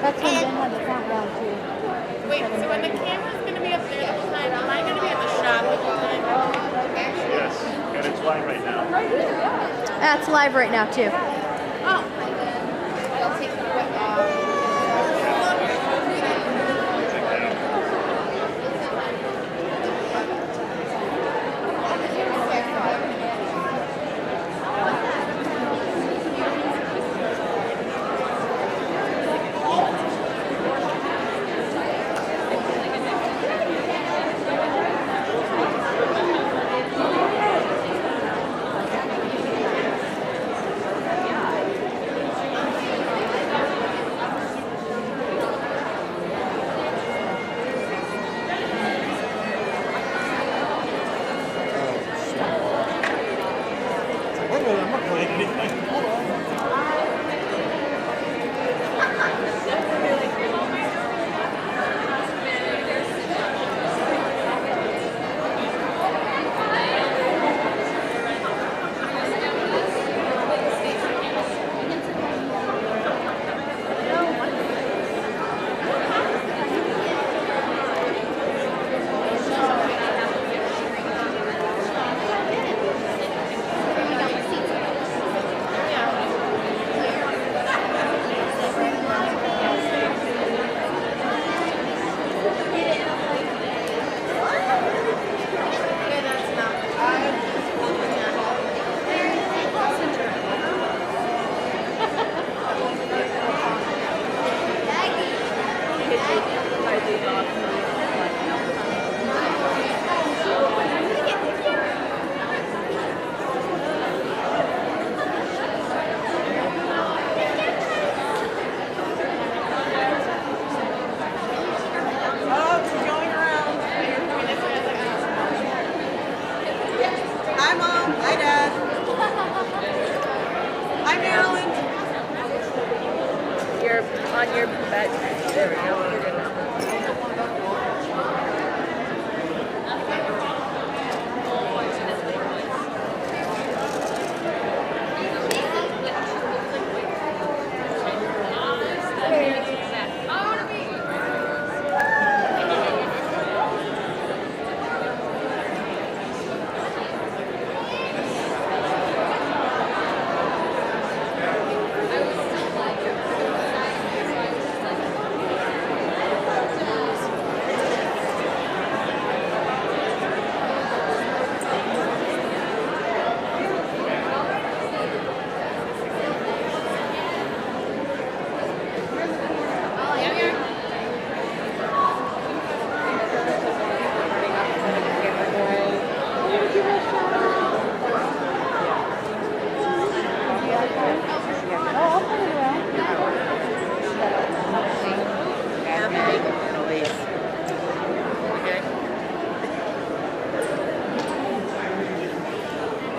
That's when Ben had the countdown too. Wait, so when the camera's going to be up there the whole time, am I going to be at the shop the whole time? Yes, and it's live right now. That's live right now too. Oh. I'm not playing anything. On your bed. There we go. You're good now.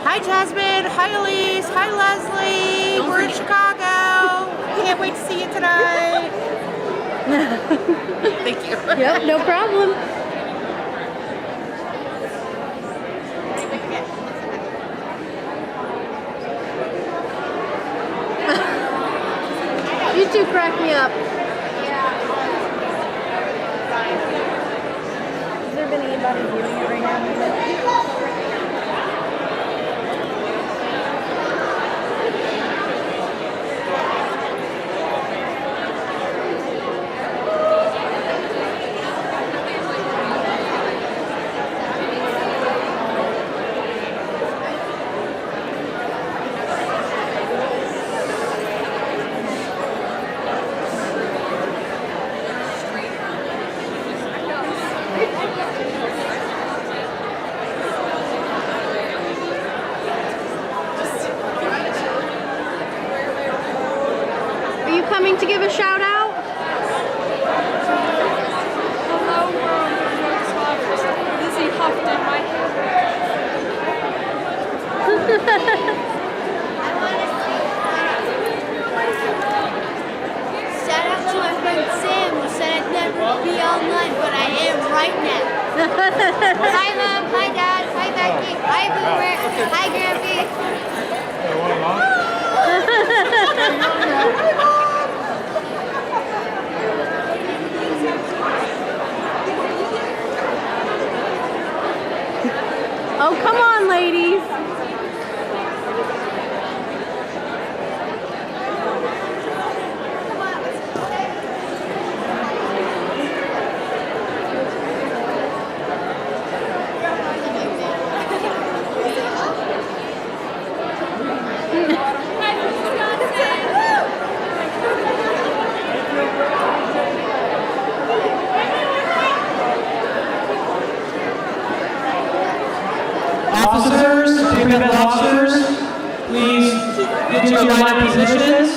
Hi Jasmine, hi Elise, hi Leslie, we're in Chicago. Can't wait to see you tonight. Thank you. Yep, no problem. You two crack me up. Has there been anybody viewing it right now? Coming to give a shout out? Hello world, Lizzie huffed in my Shout out to my friend Sam who said I'd never be online, but I am right now. Hi Mom, hi Dad, hi Becky, hi Boomer, hi Grampy. Oh, come on, ladies. Officers, Supreme Bethel officers, please get to your line positions.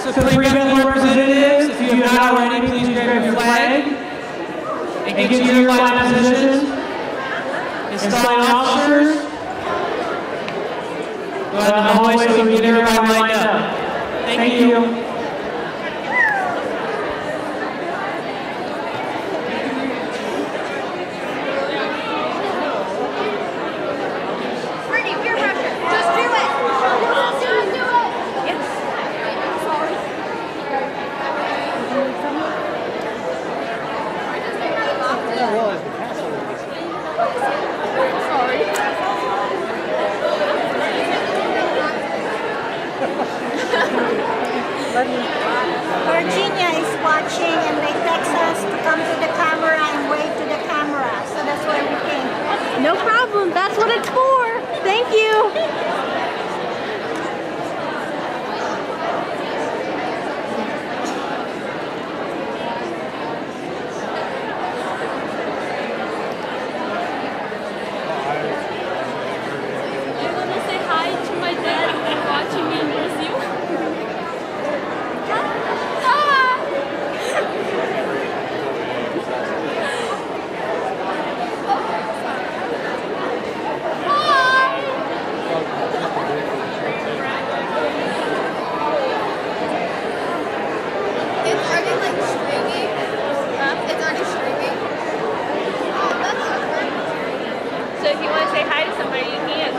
Supreme Bethel representatives, if you have not already, please grab your flag and get to your line positions. Installing officers, go out in the hallway so we can get everybody lined up. Thank you. Brittany, peer pressure. Just do it. Just do it. Virginia is watching and they text us to come to the camera and wave to the camera. So that's why we came. No problem. That's what it's for. Thank you. I want to say hi to my dad watching me in Brazil. It's already like streaming. It's already streaming. Oh, that's awkward. So if you want to say hi to somebody, you can.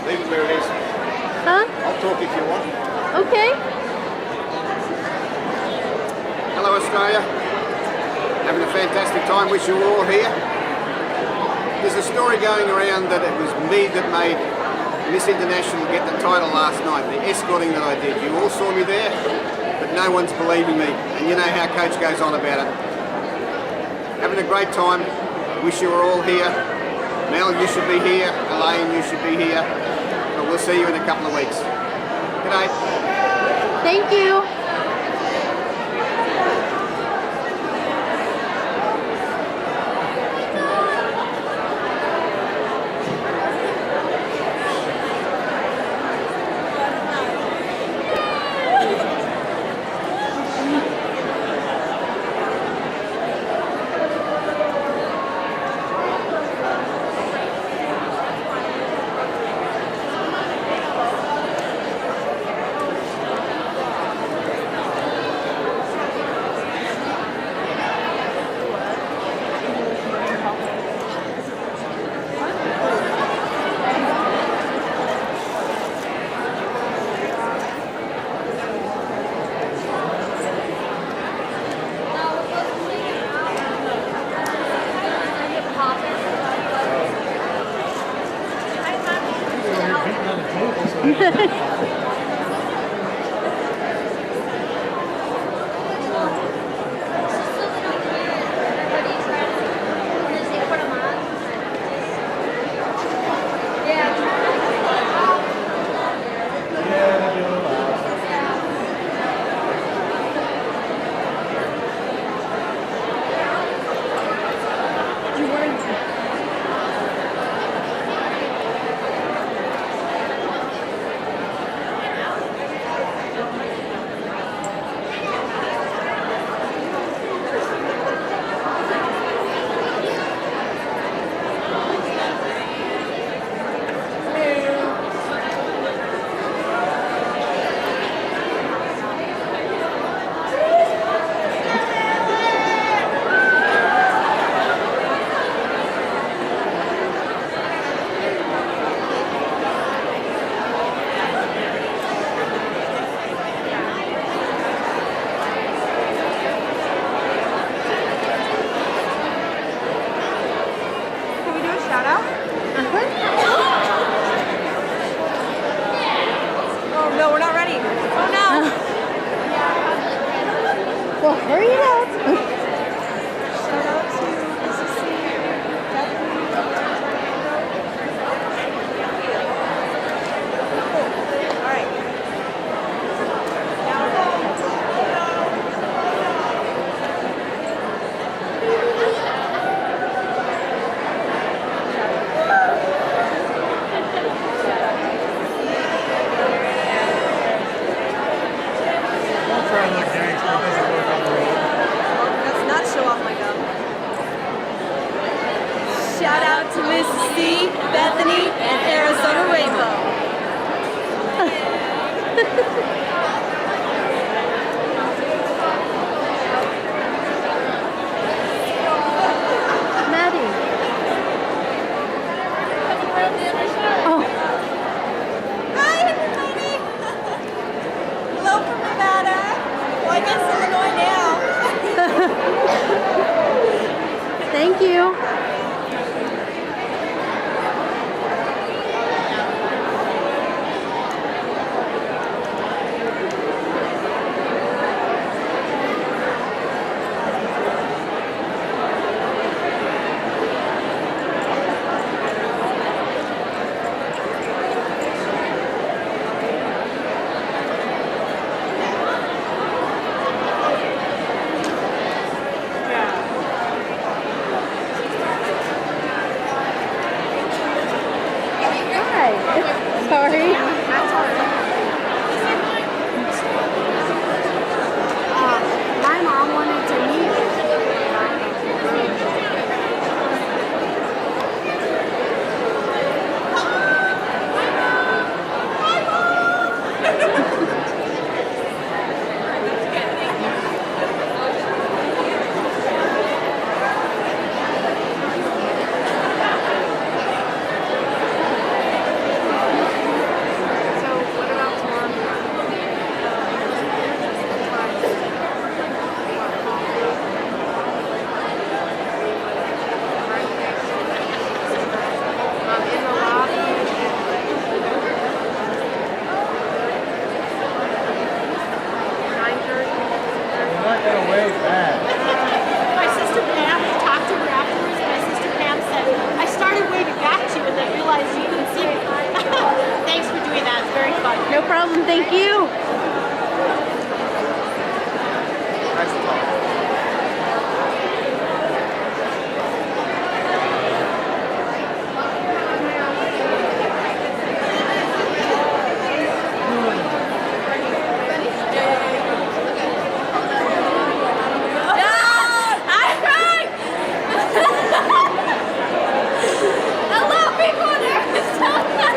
Leave it where it is. Huh? I'll talk if you want. Okay. Hello Australia, having a fantastic time, wish you were all here. There's a story going around that it was me that made Miss International get the title last night, the escorting that I did. You all saw me there, but no one's believing me, and you know how Coach goes on about it. Having a great time, wish you were all here. Mel, you should be here. Elaine, you should be here. But we'll see you in a couple of weeks. Good day. Thank you. Shout out to Miss C, Bethany, and Arizona Rainbow. Maddie. Oh. Hi, everybody. Hello from Nevada. Well, I guess Illinois now. Thank you. Hi. Sorry. My mom wanted to meet you. My sister Pam talked to her afterwards, and my sister Pam said, I started waving back to you and then realized you couldn't see me. Thanks for doing that. It's very fun. No problem. Thank you. Nice to talk. Hello, people in Arizona.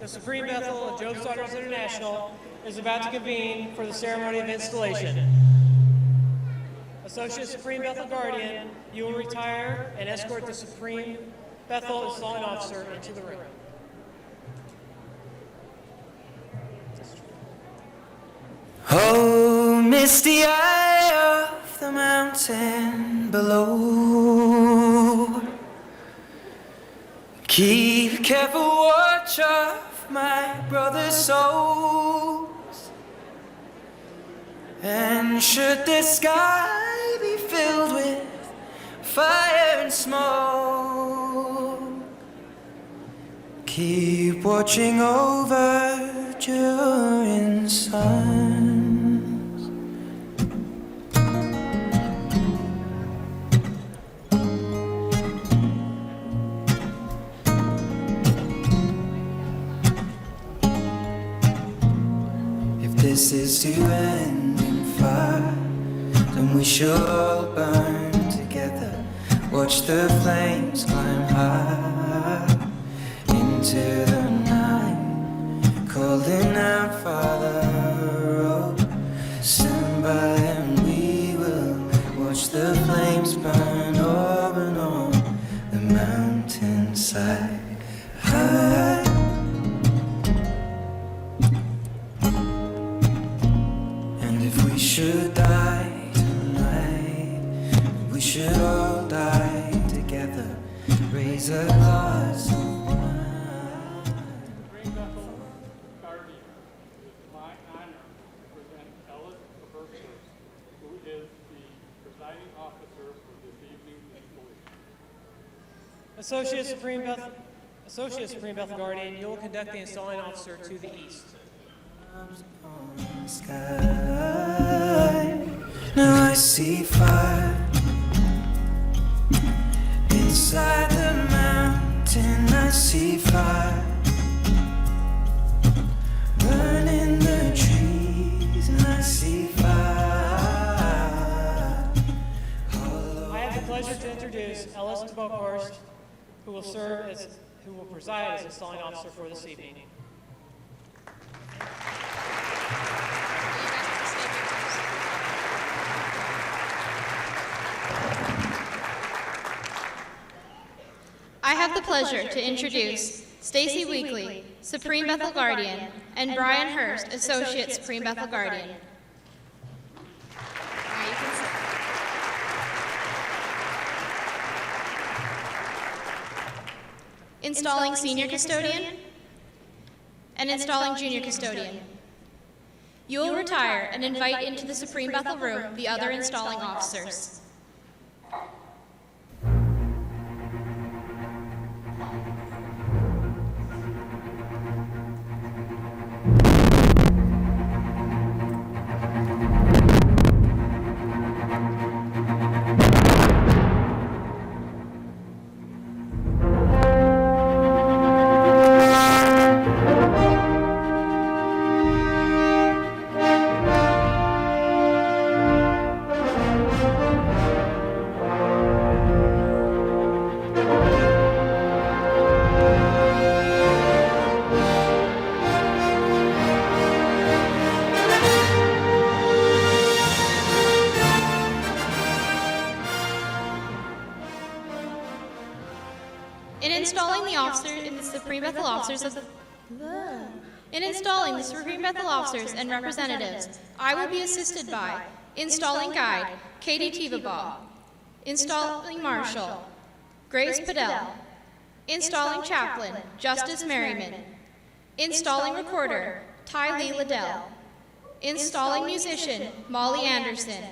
Supreme Bethel and Job Starters International is about to convene for the ceremony of installation. Associate Supreme Bethel Guardian, you will retire and escort the Supreme Bethel Installing Officer into the room. Oh, misty eye of the mountain below, Keep careful watch of my brother's souls. And should the sky be filled with fire and smoke, keep watching over during suns. If this is to end in fire, then we shall all burn together. Watch the flames climb high into the night, calling out, Father, oh, stand by and we will watch the flames burn over and on the mountainside. High. And if we should die tonight, we should all die together. Raise a glass of wine. Supreme Bethel Guardian, it is my honor to present Ellis Berkshire, who is the presiding officer for this evening's installation. Associate Supreme Bethel Guardian, you will conduct the installing officer to the east. On the sky, now I see fire inside the mountain. I see fire burning the trees, and I see fire. I have the pleasure to introduce Ellis Bokhorst, who will preside as installing officer for this evening. I have the pleasure to introduce Stacy Weekly, Supreme Bethel Guardian, and Brian Hurst, Associate Supreme Bethel Guardian. Now you can sit. Installing Senior Custodian and installing Junior Custodian. You will retire and invite into the Supreme Bethel room the other installing officers. In installing the Supreme Bethel officers and representatives, I will be assisted by installing guide, Katie Tivabaugh, installing marshal, Grace Padell, installing chaplain, Justice Merriman, installing recorder, Ty Lee Liddell, installing musician, Molly Anderson,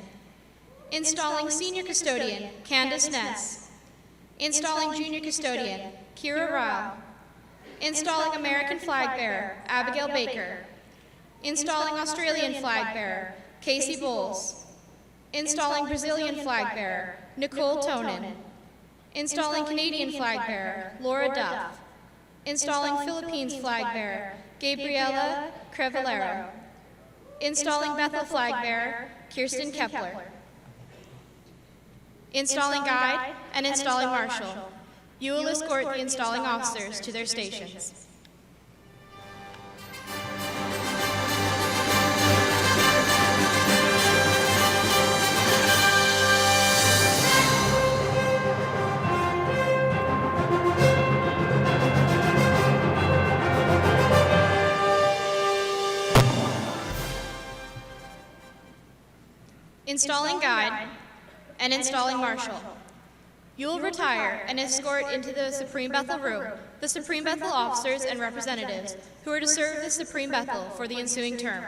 installing senior custodian, Candace Ness, installing junior custodian, Kira Rao, installing American flag bearer, Abigail Baker, installing Australian flag bearer, Casey Bowles, installing Brazilian flag bearer, Nicole Tonin, installing Canadian flag bearer, Laura Duff, installing Philippines flag bearer, Gabriela Crevallero, installing Bethel flag bearer, Kirsten Kepler, installing guide, and installing marshal. You will escort the installing officers to their stations. Installing guide and installing marshal. You will retire and escort into the Supreme Bethel room the Supreme Bethel officers and representatives who are to serve the Supreme Bethel for the ensuing term.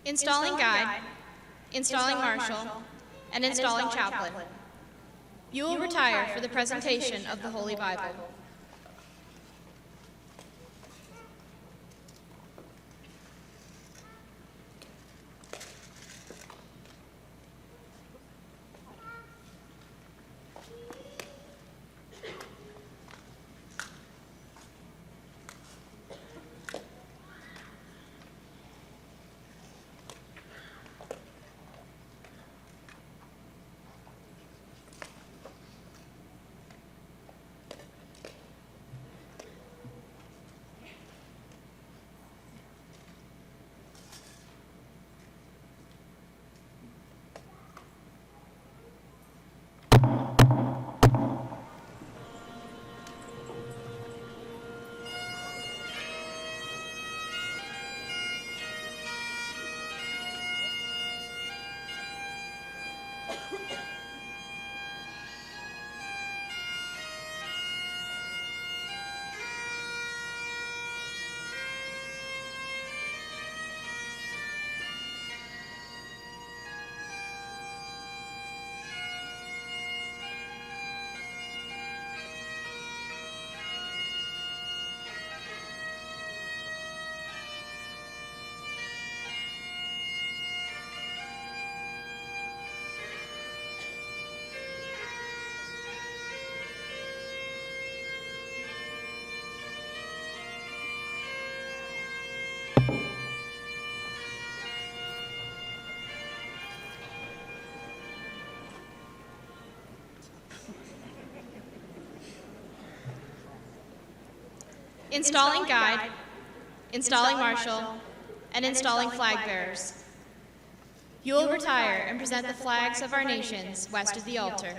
Installing guide, installing marshal, and installing chaplain. You will retire for the presentation of the Holy Bible. Installing guide, installing marshal, and installing flag bearers. You will retire and present the flags of our nations west of the altar.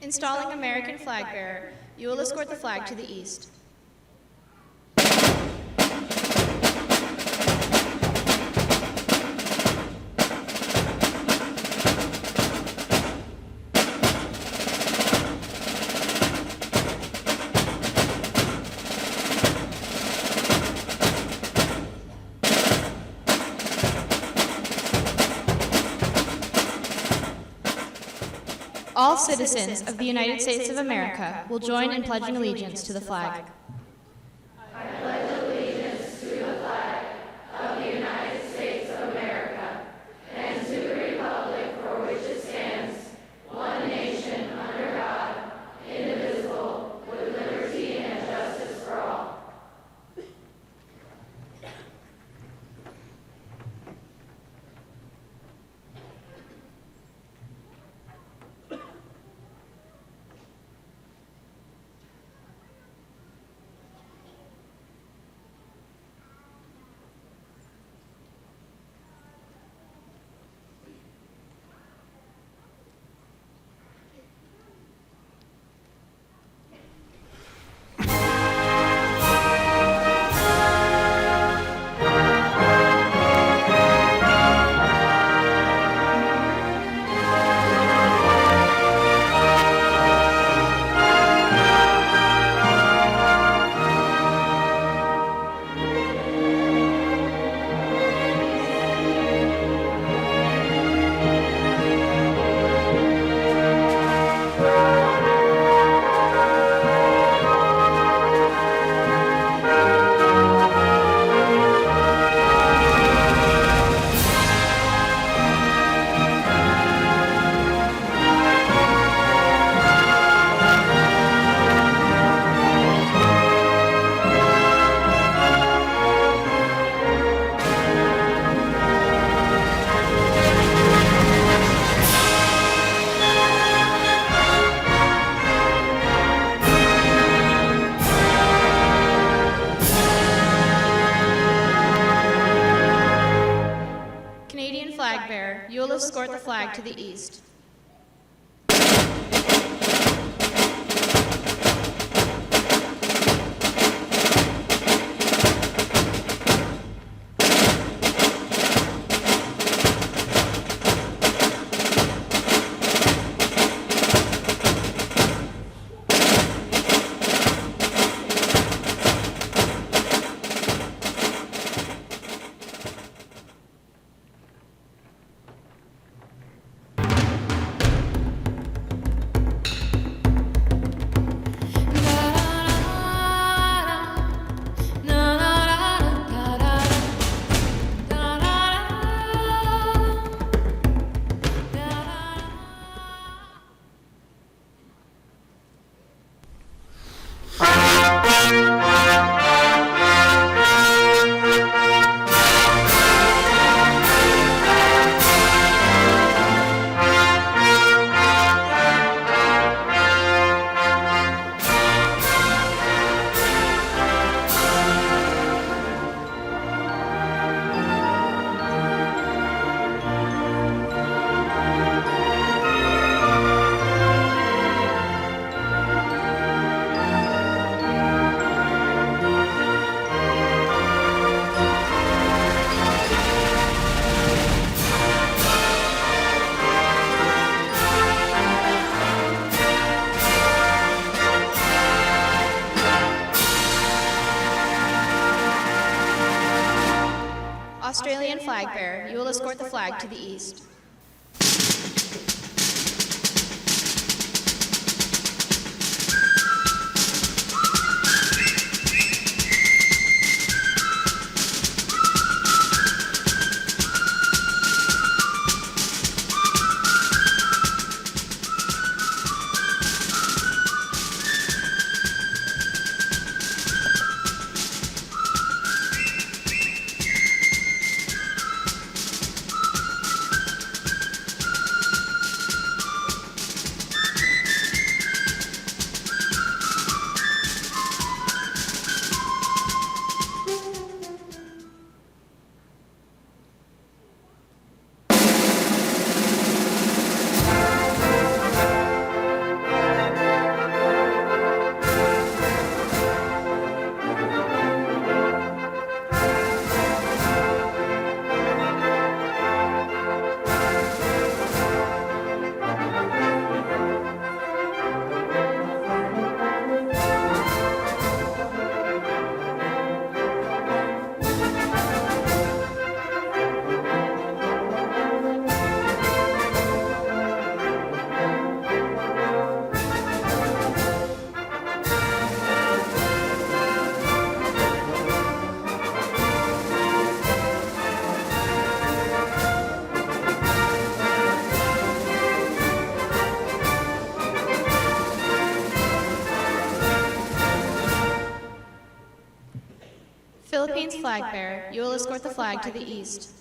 Installing American flag bearer, you will escort the flag to the east. All citizens of the United States of America will join in pledging allegiance to the flag. flag bearer, you will escort the flag to the east. Australian flag bearer, you will escort the flag to the east. Philippines flag bearer, you will escort the flag to the east.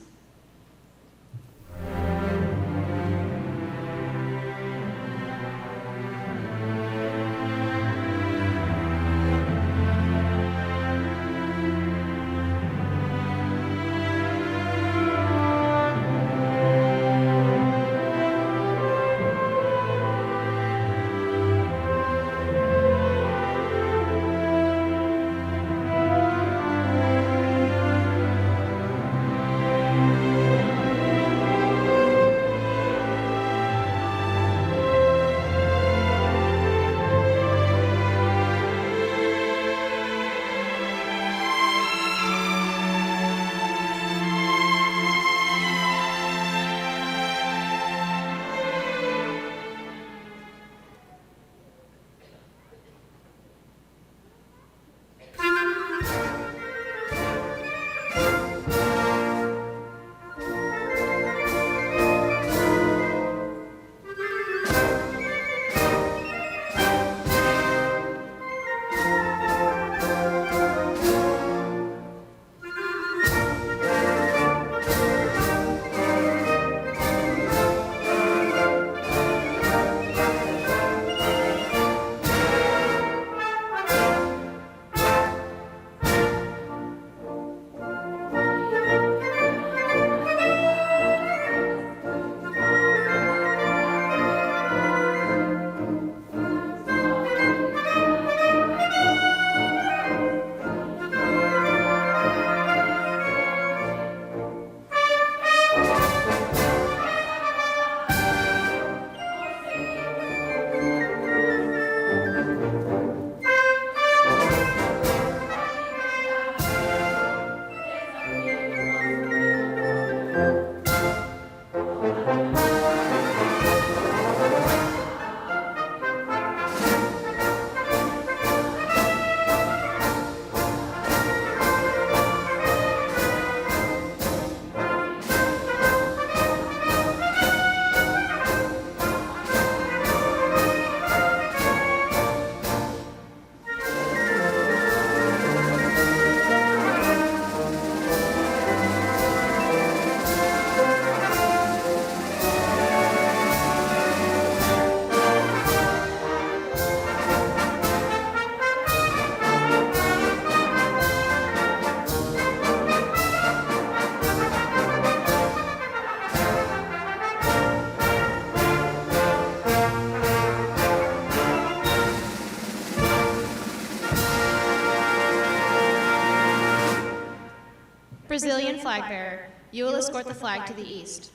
civilian flag bearer, you will escort the flag to the east.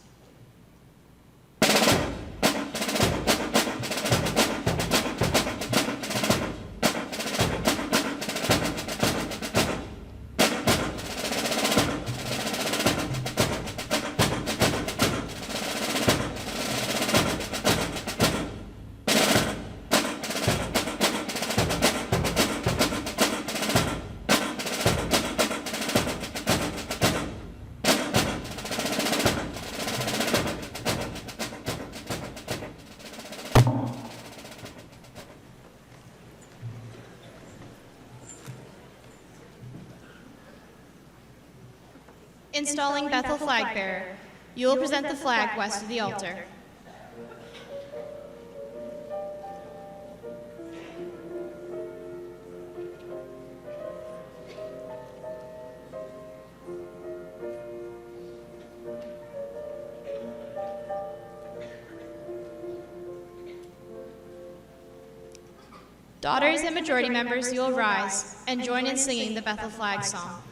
Installing Bethel flag bearer, you will present the flag west of the altar. Daughters and majority members, you will rise and join in singing the Bethel flag song.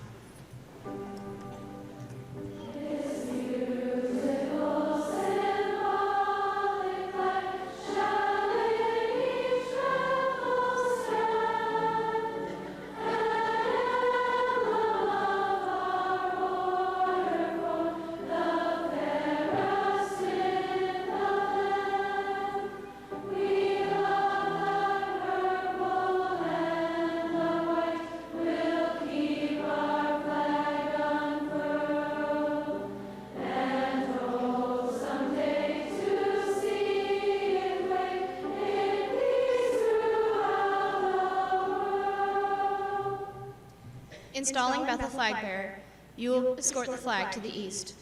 Installing Bethel flag bearer, you will escort the flag to the east.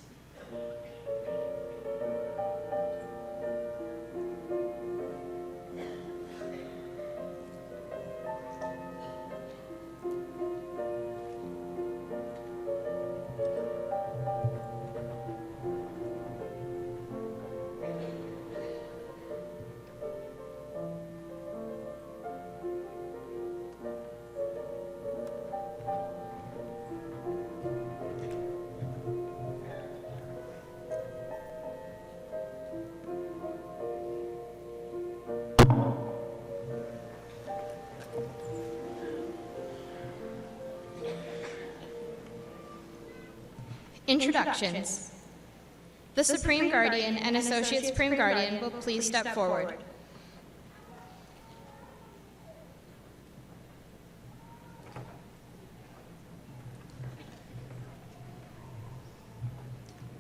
Introductions. The Supreme Guardian and Associate Supreme Guardian will please step forward.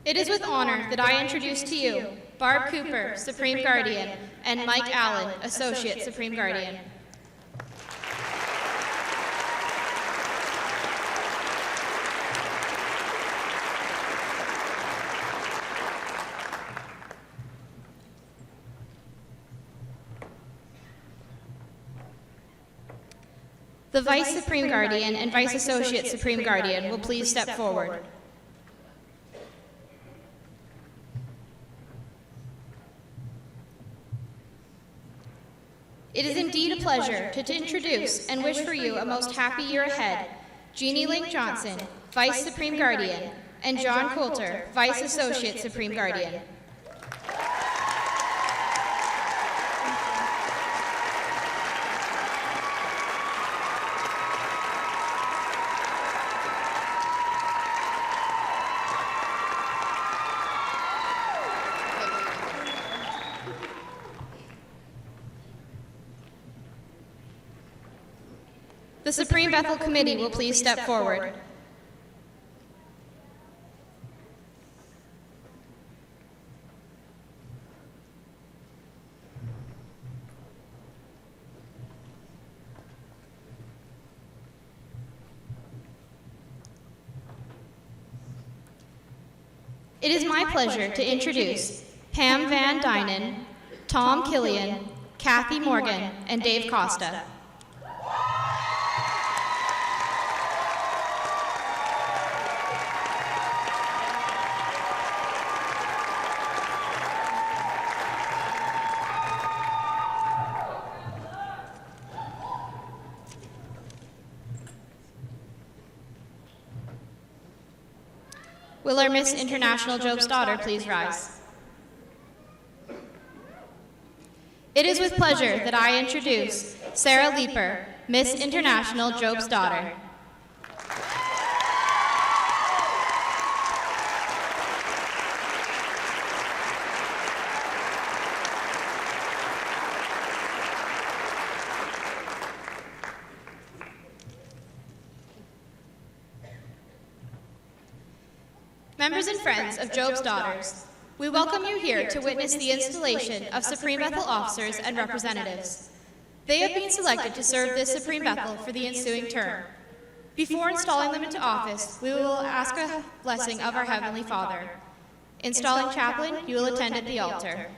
It is with honor that I introduce to you Barb Cooper, Supreme Guardian, and Mike Allen, Associate Supreme Guardian. The Vice Supreme Guardian and Vice Associate Supreme Guardian will please step forward. It is indeed a pleasure to introduce and wish for you a most happy year ahead, Jeannie Link Johnson, Vice Supreme Guardian, and John Coulter, Vice Associate Supreme Guardian. The Supreme Bethel Committee will please step forward. It is my pleasure to introduce Pam Van Dynen, Tom Killian, Kathy Morgan, and Dave Costa. Will our Miss International Job's daughter please rise? It is with pleasure that I introduce Sarah Leeper, Miss International Job's daughter. Members and friends of Job's Daughters, we welcome you here to witness the installation of Supreme Bethel officers and representatives. They have been selected to serve this Supreme Bethel for the ensuing term. Before installing them into office, we will ask a blessing of our Heavenly Father. Installing chaplain, you will attend at the altar.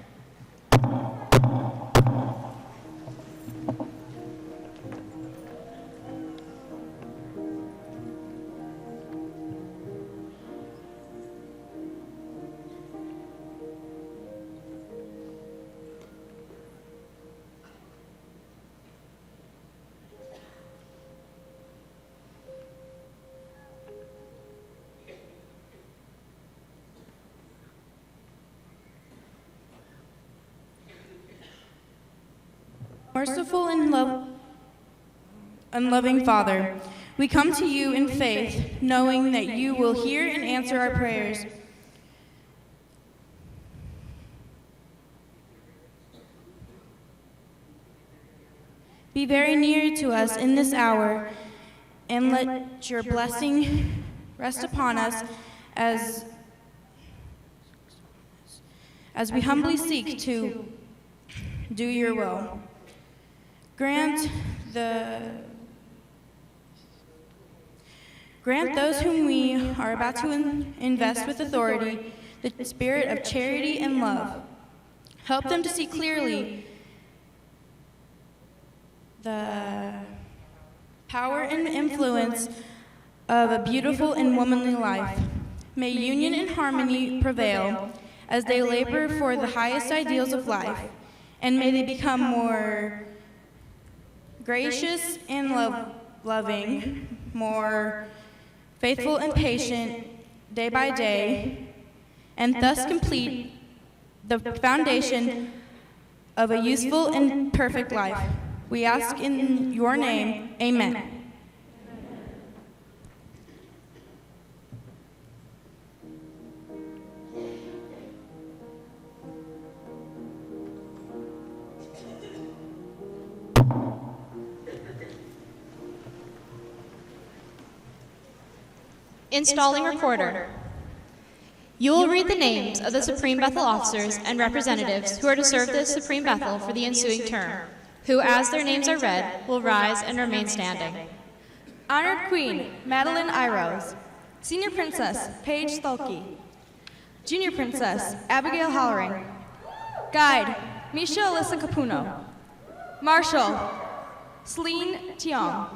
Merciful and loving Father, we come to you in faith, knowing that you will hear and answer our prayers. Be very near to us in this hour, and let your blessing rest upon us as we humbly seek to do your will. Grant those whom we are about to invest with authority the spirit of charity and love. Help them to see clearly the power and influence of a beautiful and womanly life. May union and harmony prevail as they labor for the highest ideals of life, and may they become more gracious and loving, more faithful and patient day by day, and thus complete the foundation of a useful and perfect life. We ask in your name, amen. Installing recorder. You will read the names of the Supreme Bethel officers and representatives who are to serve this Supreme Bethel for the ensuing term, who, as their names are read, will rise and remain standing. Honored Queen, Madeline Irose. Senior Princess, Paige Stolke. Junior Princess, Abigail Hollering. Guide, Misha Alyssa Capuno. Marshal, Celine Tiong.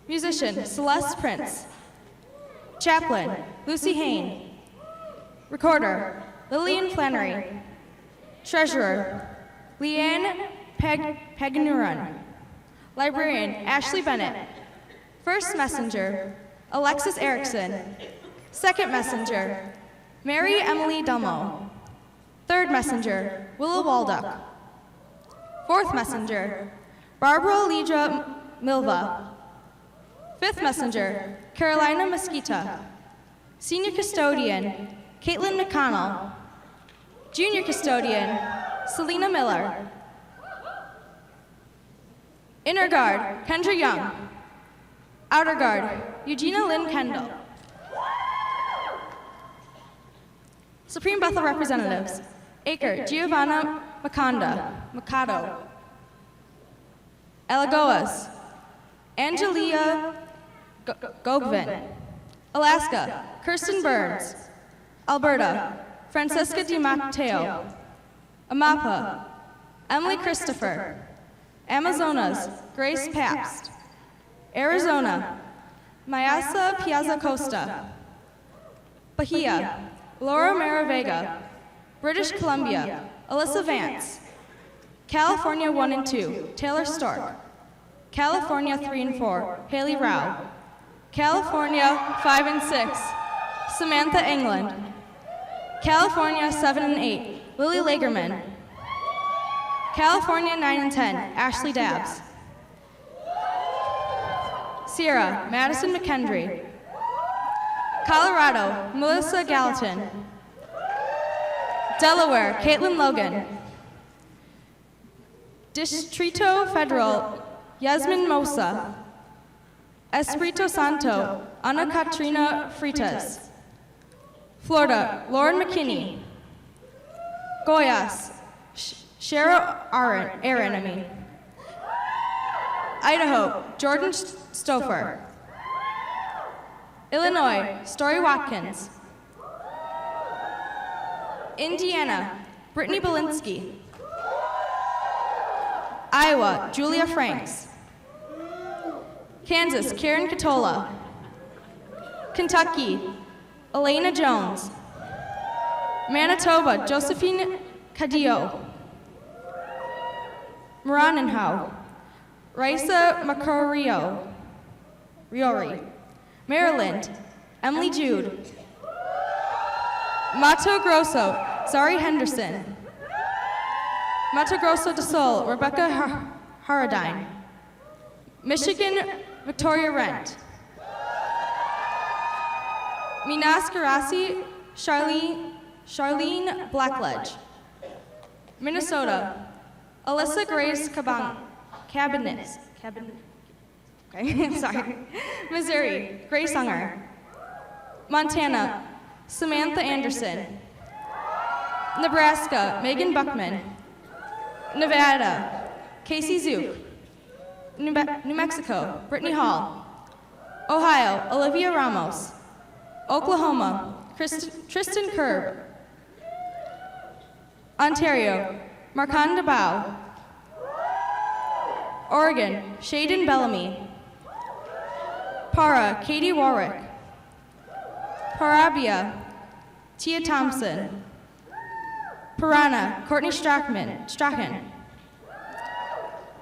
Musician, Celeste Prince. Chaplain, Lucy Hain. Recorder, Lillian Flannery. Treasurer, Leanne Paganuran. Librarian, Ashley Bennett. First Messenger, Alexis Erickson. Second Messenger, Mary Emily Delmo. Third Messenger, Willa Walduck. Fourth Messenger, Barbara Lidra Milva. Fifth Messenger, Carolina Mesquita. Senior Custodian, Caitlin McConnell. Junior Custodian, Selena Miller. Inner Guard, Kendra Young. Outer Guard, Eugenia Lynn Kendall. Supreme Bethel Representatives, Aker Giovanna Macado. Alagoas, Angelia Gogvin. Alaska, Kirsten Burns. Alberta, Francesca Di Matteo. Amapa, Emily Christopher. Amazonas, Grace Pabst. Arizona, Mayasa Piazza Costa. Bahia, Laura Mara Vega. British Columbia, Alyssa Vance. California 1 and 2, Taylor Stork. California 3 and 4, Haley Rao. California 5 and 6, Samantha England. California 7 and 8, Lily Lagerman. California 9 and 10, Ashley Dabbs. Sierra, Madison McKendry. Colorado, Melissa Gallatin. Delaware, Caitlin Logan. Distrito Federal, Yasmin Mosa. Espirito Santo, Ana Katrina Freitas. Florida, Lauren McKinney. Goiás, Cheryl Aaron. Idaho, Jordan Stouffer. Illinois, Story Watkins. Indiana, Brittany Belinsky. Iowa, Julia Franks. Kansas, Karen Catola. Kentucky, Elena Jones. Manitoba, Josephine Cadillo. Moranenhau, Raisa Macario. Riori. Maryland, Emily Jude. Mato Grosso, Zari Henderson. Mato Grosso do Sul, Rebecca Haradine. Michigan, Victoria Rent. Minas Gerais, Charlene Blackledge. Minnesota, Alyssa Grace Cabinet. Okay, sorry. Missouri, Grace Unger. Montana, Samantha Anderson. Nebraska, Megan Buckman. Nevada, Casey Zook. New Mexico, Brittany Hall. Ohio, Olivia Ramos. Oklahoma, Tristan Kerr. Ontario, Marconda Bao. Oregon, Shaden Bellamy. Para, Katie Warwick. Parabia, Tia Thompson. Parana, Courtney Strachan.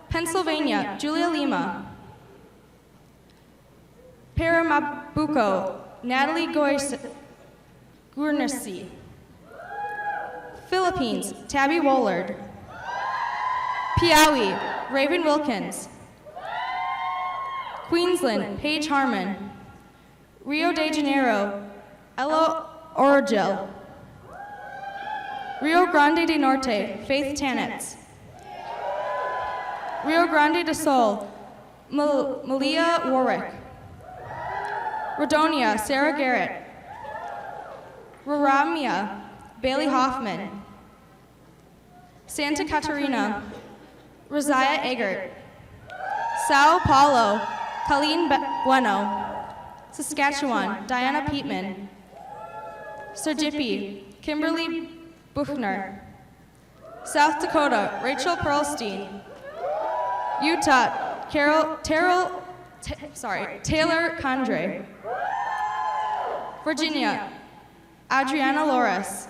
Pennsylvania, Julia Lima. Paramabuco, Natalie Guernessi. Philippines, Tabby Woolard. Piaui, Raven Wilkins. Queensland, Paige Harmon. Rio de Janeiro, Ella Orgel. Rio Grande do Norte, Faith Tanitz. Rio Grande do Sul, Malia Warwick. Rodonia, Sarah Garrett. Raramia, Bailey Hoffman. Santa Catarina, Rosiah Eggert. Sao Paulo, Colleen Bueno. Saskatchewan, Diana Peatman. Sergipe, Kimberly Buchner. South Dakota, Rachel Pearlstein. Utah, Taylor Condre. Virginia, Adriana Loris.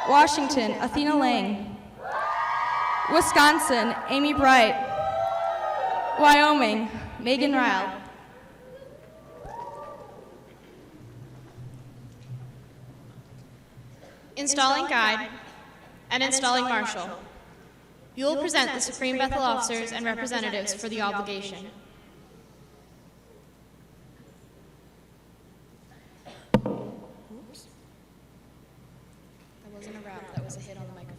Washington, Athena Lang. Wisconsin, Amy Bright. Wyoming, Megan Ryle. Installing guide and installing marshal. You will present the Supreme Bethel officers and representatives for the obligation. Oops. That wasn't a rap, that was a hit on the microphone.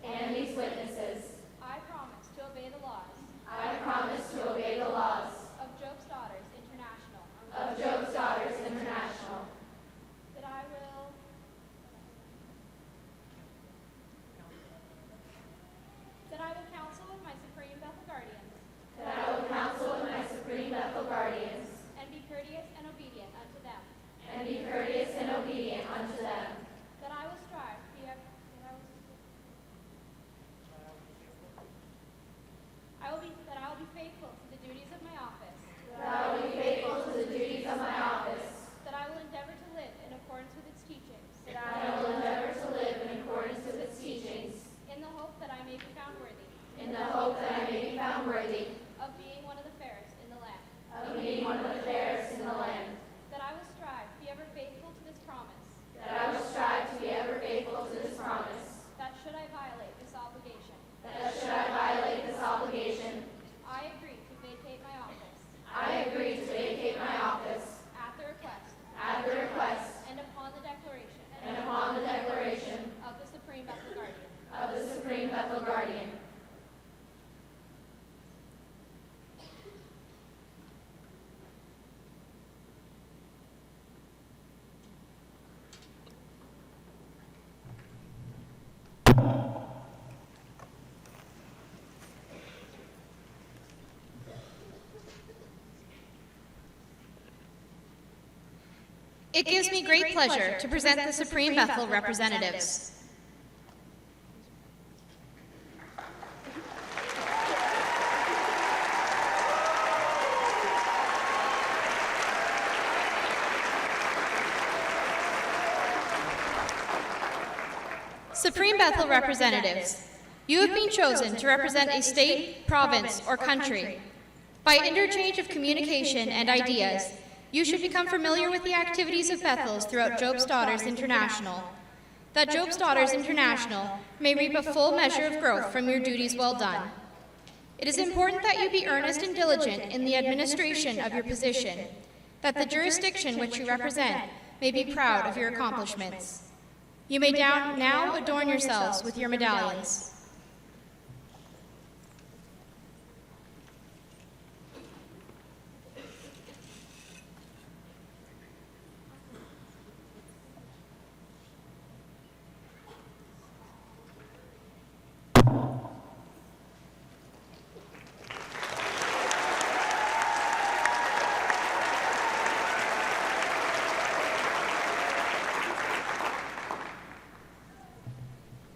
And these witnesses. I promise to obey the laws. It gives me great pleasure to present the Supreme Bethel representatives. Supreme Bethel representatives, you have been chosen to represent a state, province, or country. By interchange of communication and ideas, you should become familiar with the activities of Bethels throughout Job's Daughters International, that Job's Daughters International may reap a full measure of growth from your duties well done. It is important that you be earnest and diligent in the administration of your position, that the jurisdiction which you represent may be proud of your accomplishments. You may now adorn yourselves with your medallions.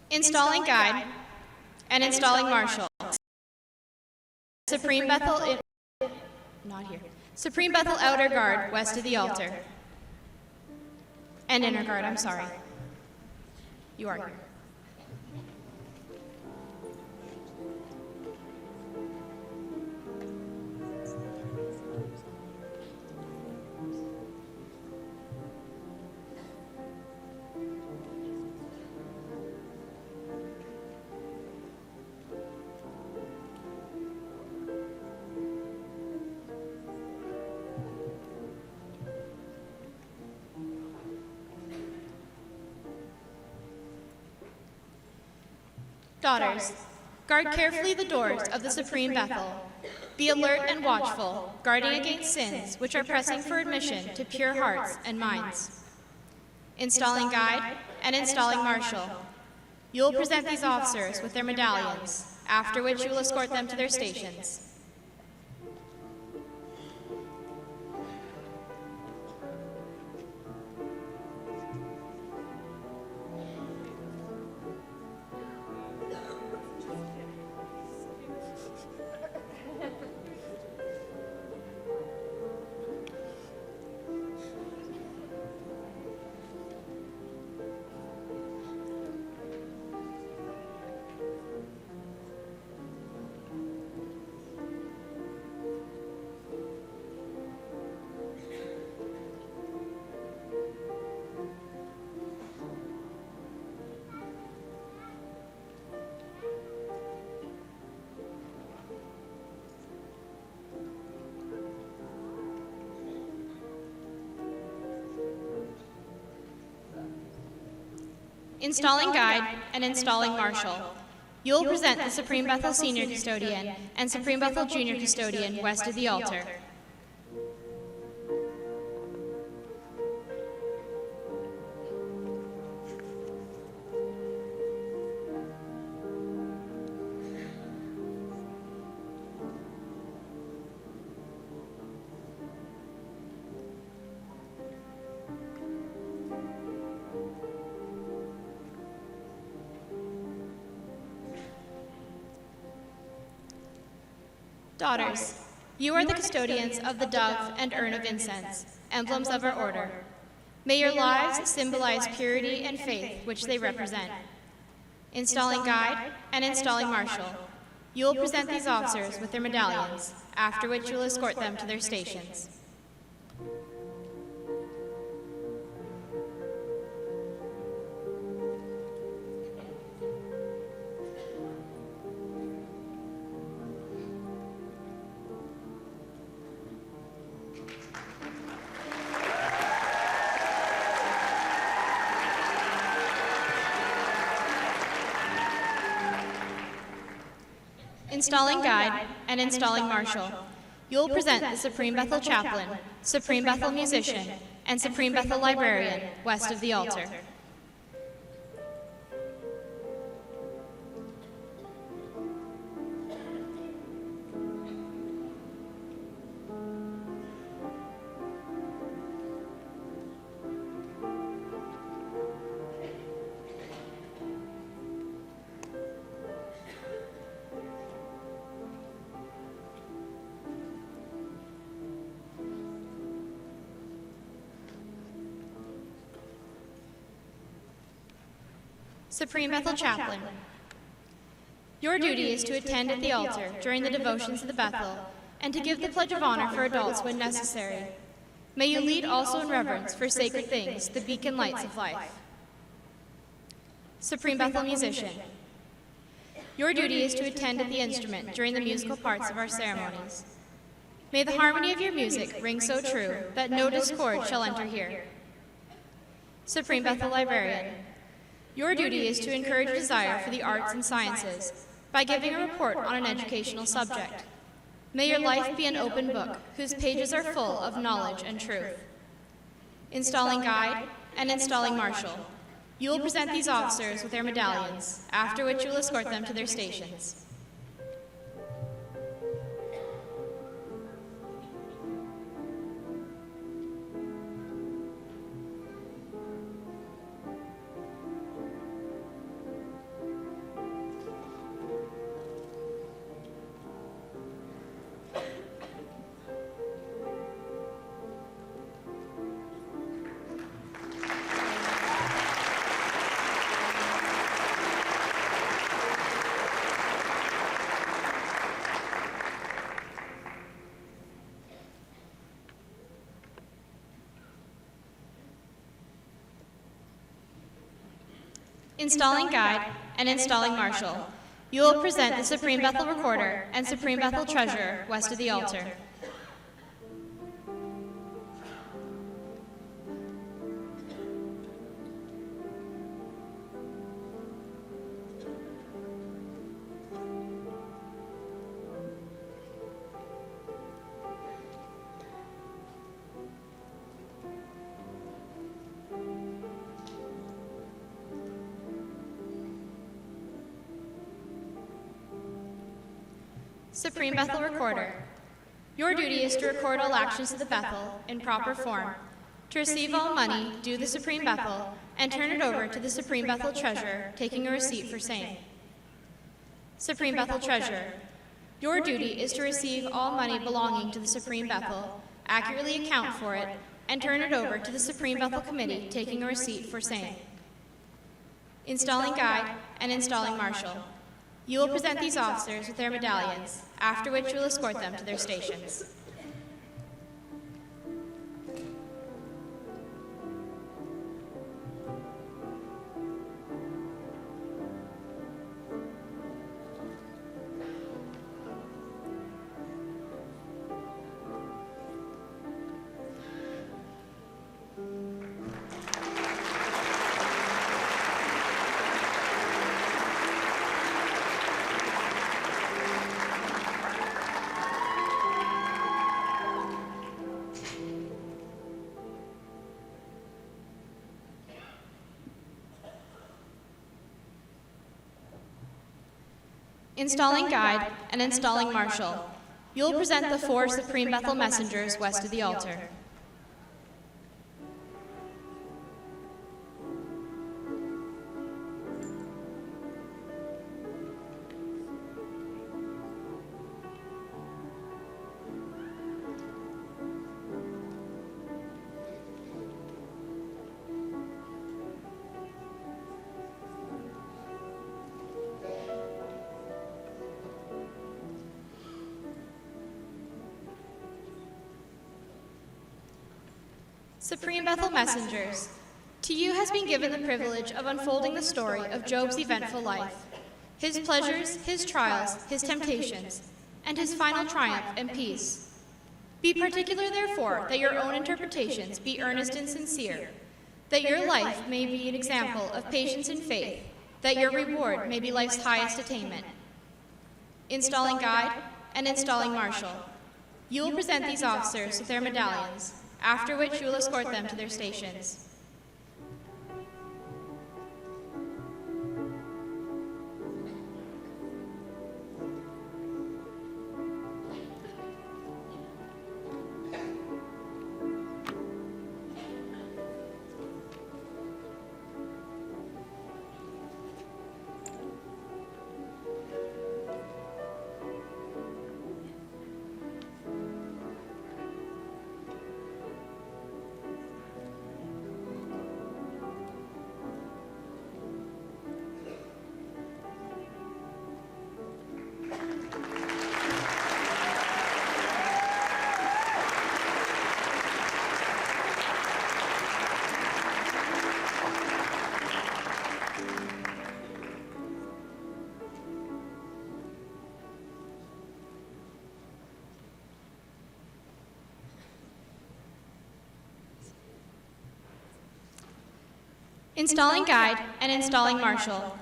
Installing guide and installing marshal. Supreme Bethel Supreme Bethel outer guard west of the altar. And inner guard, I'm sorry. You are here. Daughters, guard carefully the doors of the Supreme Bethel. Be alert and watchful, guarding against sins which are pressing for admission to pure hearts and minds. Installing guide and installing marshal. You will present these officers with their medallions, after which you will escort them to their stations. Installing guide and installing marshal. You will present the Supreme Bethel Senior Custodian and Supreme Bethel Junior Custodian west of the altar. Daughters, you are the custodians of the dove and urn of incense, emblems of our order. May your lives symbolize purity and faith which they represent. Installing guide and installing marshal. You will present these officers with their medallions, after which you will escort them to their stations. Installing guide and installing marshal. You will present the Supreme Bethel Chaplain, Supreme Bethel Musician, and Supreme Bethel Librarian west of the altar. Supreme Bethel Chaplain. Your duty is to attend at the altar during the devotions of the Bethel and to give the Pledge of Honor for adults when necessary. May you lead also in reverence for sacred things, the beacon lights of life. Supreme Bethel Musician. Your duty is to attend at the instrument during the musical parts of our ceremonies. May the harmony of your music ring so true that no discord shall enter here. Supreme Bethel Librarian. Your duty is to encourage desire for the arts and sciences by giving a report on an educational subject. May your life be an open book whose pages are full of knowledge and truth. Installing Guide and Installing Marshal. You will present these officers with their medallions, after which you will escort them to their stations. Installing Guide and Installing Marshal. You will present the Supreme Bethel Recorder and Supreme Bethel Treasurer west of the altar. Supreme Bethel Recorder. Your duty is to record all actions of the Bethel in proper form, to receive all money due the Supreme Bethel, and turn it over to the Supreme Bethel Treasurer, taking a receipt for same. Supreme Bethel Treasurer. Your duty is to receive all money belonging to the Supreme Bethel, accurately account for it, and turn it over to the Supreme Bethel Committee, taking a receipt for same. Installing Guide and Installing Marshal. You will present these officers with their medallions, after which you will escort them to their stations. Installing Guide and Installing Marshal. You will present the 4 Supreme Bethel messengers west of the altar. Supreme Bethel Messengers, to you has been given the privilege of unfolding the story of Job's eventful life, his pleasures, his trials, his temptations, and his final triumph and peace. Be particular, therefore, that your own interpretations be earnest and sincere, that your life may be an example of patience and faith, that your reward may be life's highest attainment. Installing Guide and Installing Marshal. You will present these officers with their medallions, after which you will escort them to their stations. installing guide, and installing marshal.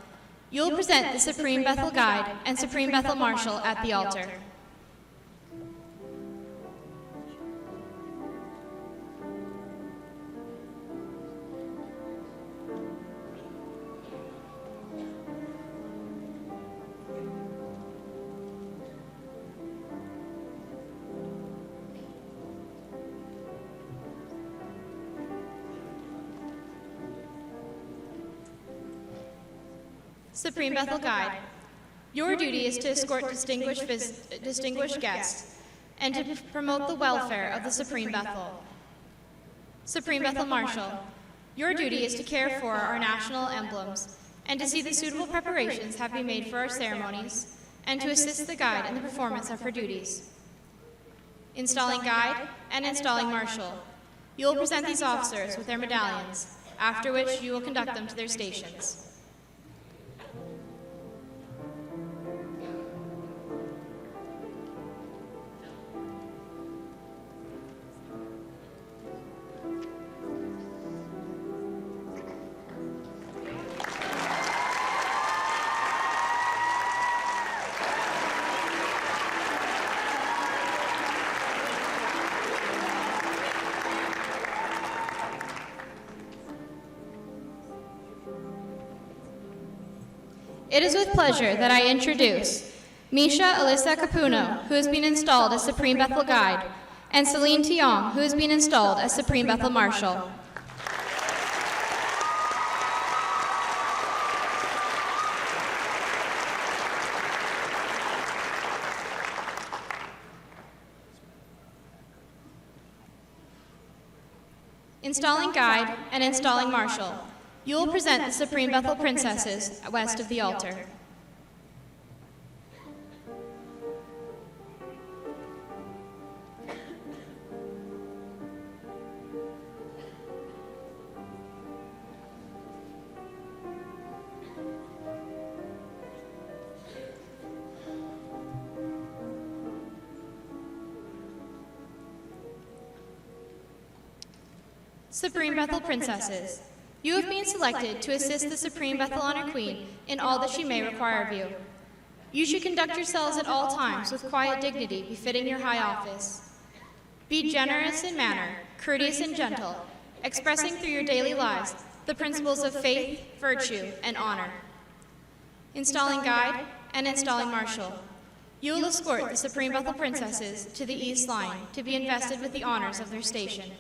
You will present the Supreme Bethel Guide and Supreme Bethel Marshal at the altar. Supreme Bethel Guide. Your duty is to escort distinguished guests and to promote the welfare of the Supreme Bethel. Supreme Bethel Marshal. Your duty is to care for our national emblems and to see that suitable preparations have been made for our ceremonies and to assist the guide in the performance of her duties. Installing guide and installing marshal. You will present these officers with their medallions, after which you will conduct them to their stations. It is with pleasure that I introduce Misha Alyssa Capuno, who has been installed as Supreme Bethel Guide, and Celine Tiong, who has been installed as Supreme Bethel Marshal. Installing Guide and installing Marshal. You will present the Supreme Bethel Princesses west of the altar. Supreme Bethel Princesses. You have been selected to assist the Supreme Bethel Honor Queen in all that she may require of you. You should conduct yourselves at all times with quiet dignity befitting your high office. Be generous in manner, courteous and gentle, expressing through your daily lives the principles of faith, virtue, and honor. Installing Guide and installing Marshal. You will escort the Supreme Bethel Princesses to the East Line to be invested with the honors of their station.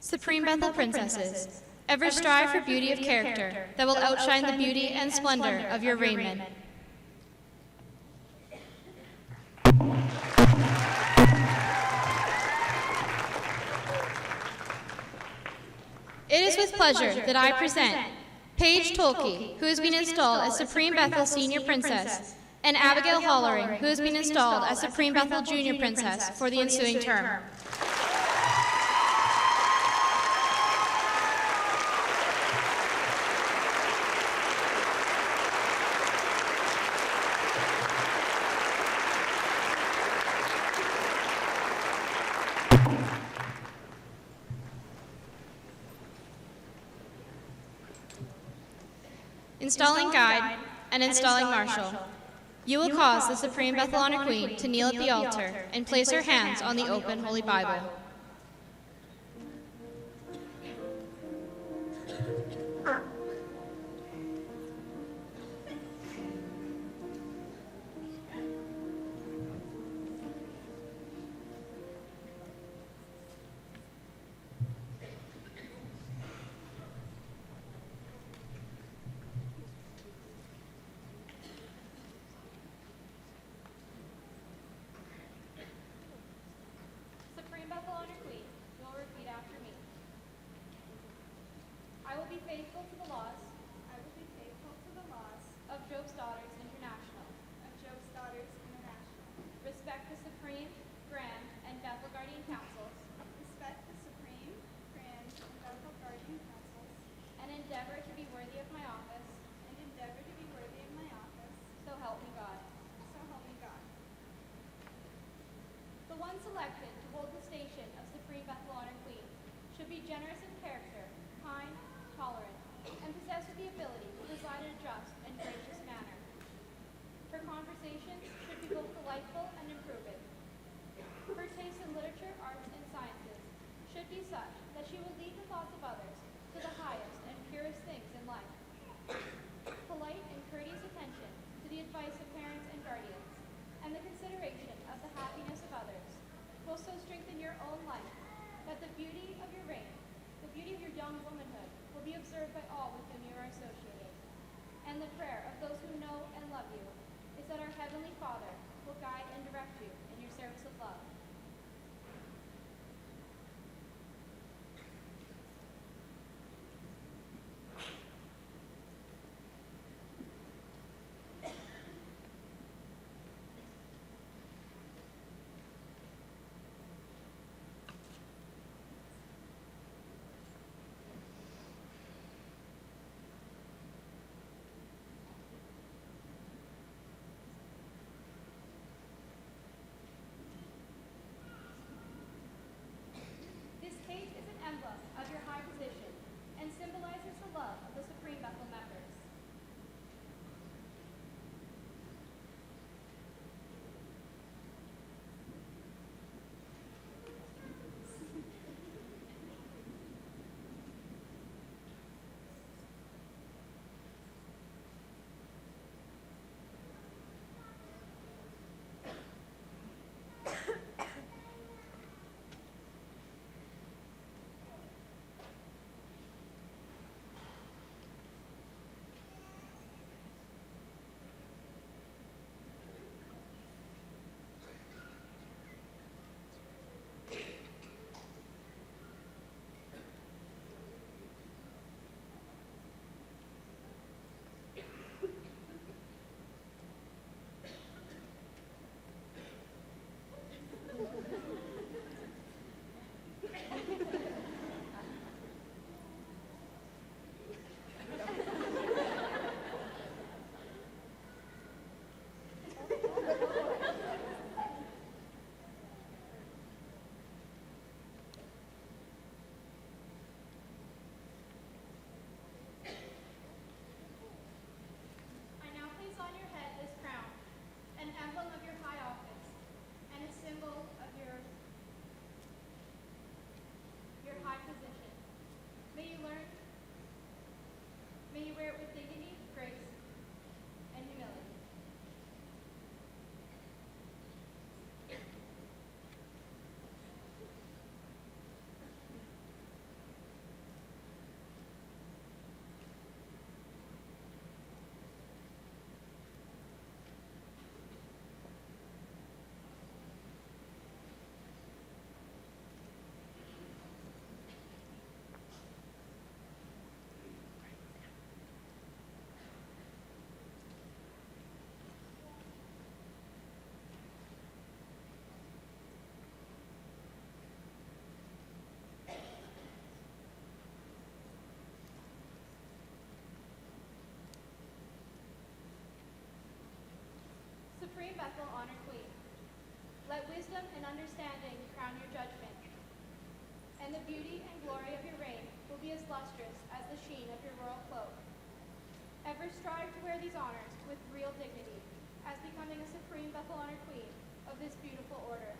Supreme Bethel Princesses, ever strive for beauty of character that will outshine the beauty and splendor of your raiment. It is with pleasure that I present Paige Tolke, who has been installed as Supreme Bethel Senior Princess, and Abigail Hollering, who has been installed as Supreme Bethel Junior Princess for the ensuing term. Installing guide and installing marshal. You will cause the Supreme Bethel Honor Queen to kneel at the altar and place her hands on the open Holy Bible. Supreme Bethel Honor Queen, you will repeat after me. I will be faithful to the laws. I will be faithful to the laws of Job's Daughters International. Of Job's Daughters International. Respect the Supreme, Grand, and Bethel Guardian Councils. Respect the Supreme, Grand, and Bethel Guardian Councils. And endeavor to be worthy of my office. And endeavor to be worthy of my office. So help me God. So help me God. The one selected to hold the station of Supreme Bethel Honor Queen should be generous in character, kind, tolerant, and possessed with the ability to preside in a just and gracious manner. Her conversations should be both delightful and improving. Her taste in literature, arts, and sciences should be such that she will lead the thoughts of others to the highest and purest things in life. Polite and courteous attention to the advice of parents and guardians, and the consideration of the happiness of others will so strengthen your own life that the beauty of your reign, the beauty of your young womanhood, will be observed by all with whom you are associated. And the prayer of those who know and love you is that our Heavenly Father will guide and direct you in your service of love. Bethel Honor Queen. Let wisdom and understanding crown your judgment, and the beauty and glory of your reign will be as lustrous as the sheen of your royal cloak. Ever strive to wear these honors with real dignity, as becoming a Supreme Bethel Honor Queen of this beautiful order.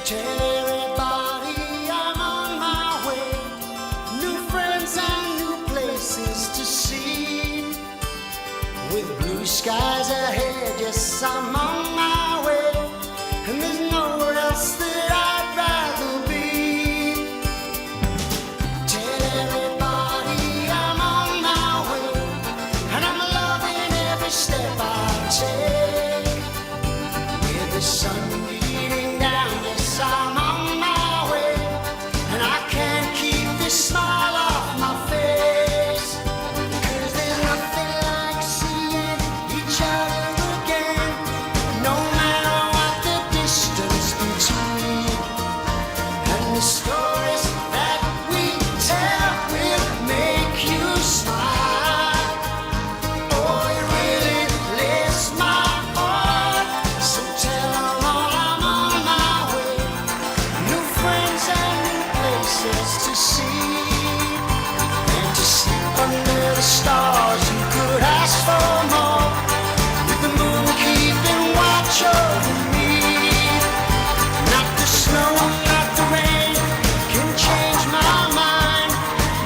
Tell everybody I'm on my way. New friends and new places to see. With blue skies ahead, yes, I'm on my way. And there's nowhere else that I'd rather be. Tell everybody I'm on my way. And I'm loving every step I take. With the sun beating down, I'm on my way, and I can't keep this smile off my face. 'Cause there's nothing like seeing each other again, no matter what the distance between. And the stories that we tell will make you smile. Oh, it really lifts my heart. So tell them all I'm on my way. New friends and new places to see, and to sleep under the stars. You could ask for more, with the moon keeping watch over me. Not the snow, not the rain can change my mind.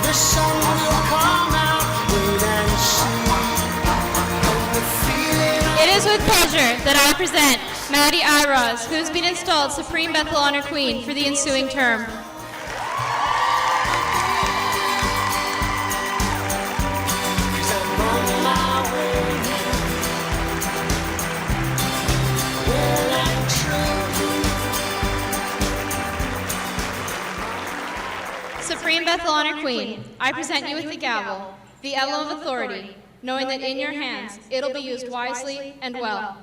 The sun will come out, wait and see. And the feeling It is with pleasure that I present Maddie Iraz, who has been installed Supreme Bethel Honor Queen for the ensuing term. Supreme Bethel Honor Queen, I present you with the gavel, the emblem of authority, knowing that in your hands it'll be used wisely and well.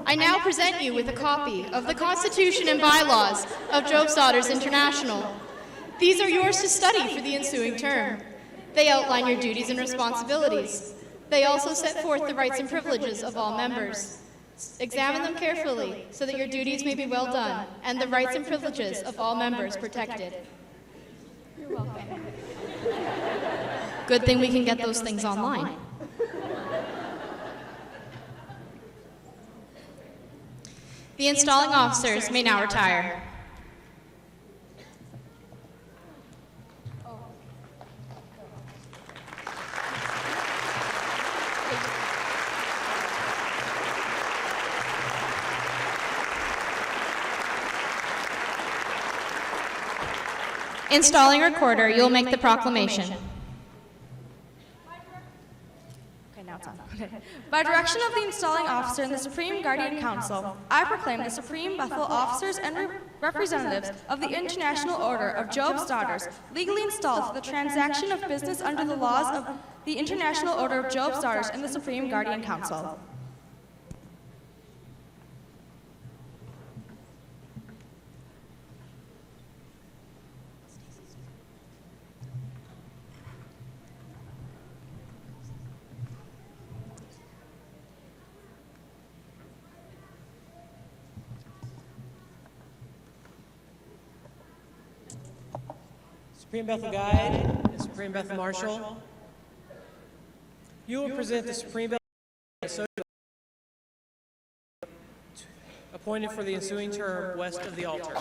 I now present you with a copy of the Constitution and bylaws of Job's Daughters International. These are yours to study for the ensuing term. They outline your duties and responsibilities. They also set forth the rights and privileges of all members. Examine them carefully so that your duties may be well done and the rights and privileges of all members protected. You're welcome. Good thing we can get those things online. The installing officers may now retire. Installing recorder, you will make the proclamation. By direction of the installing officer and the Supreme Guardian Council, I proclaim the Supreme Bethel officers and representatives of the International Order of Job's Daughters legally installed for the transaction of business under the laws of the International Order of Job's Daughters and the Supreme Guardian Council. Supreme Bethel Guide and Supreme Bethel Marshal, you will present the Supreme Bethel Associate appointed for the ensuing term west of the altar.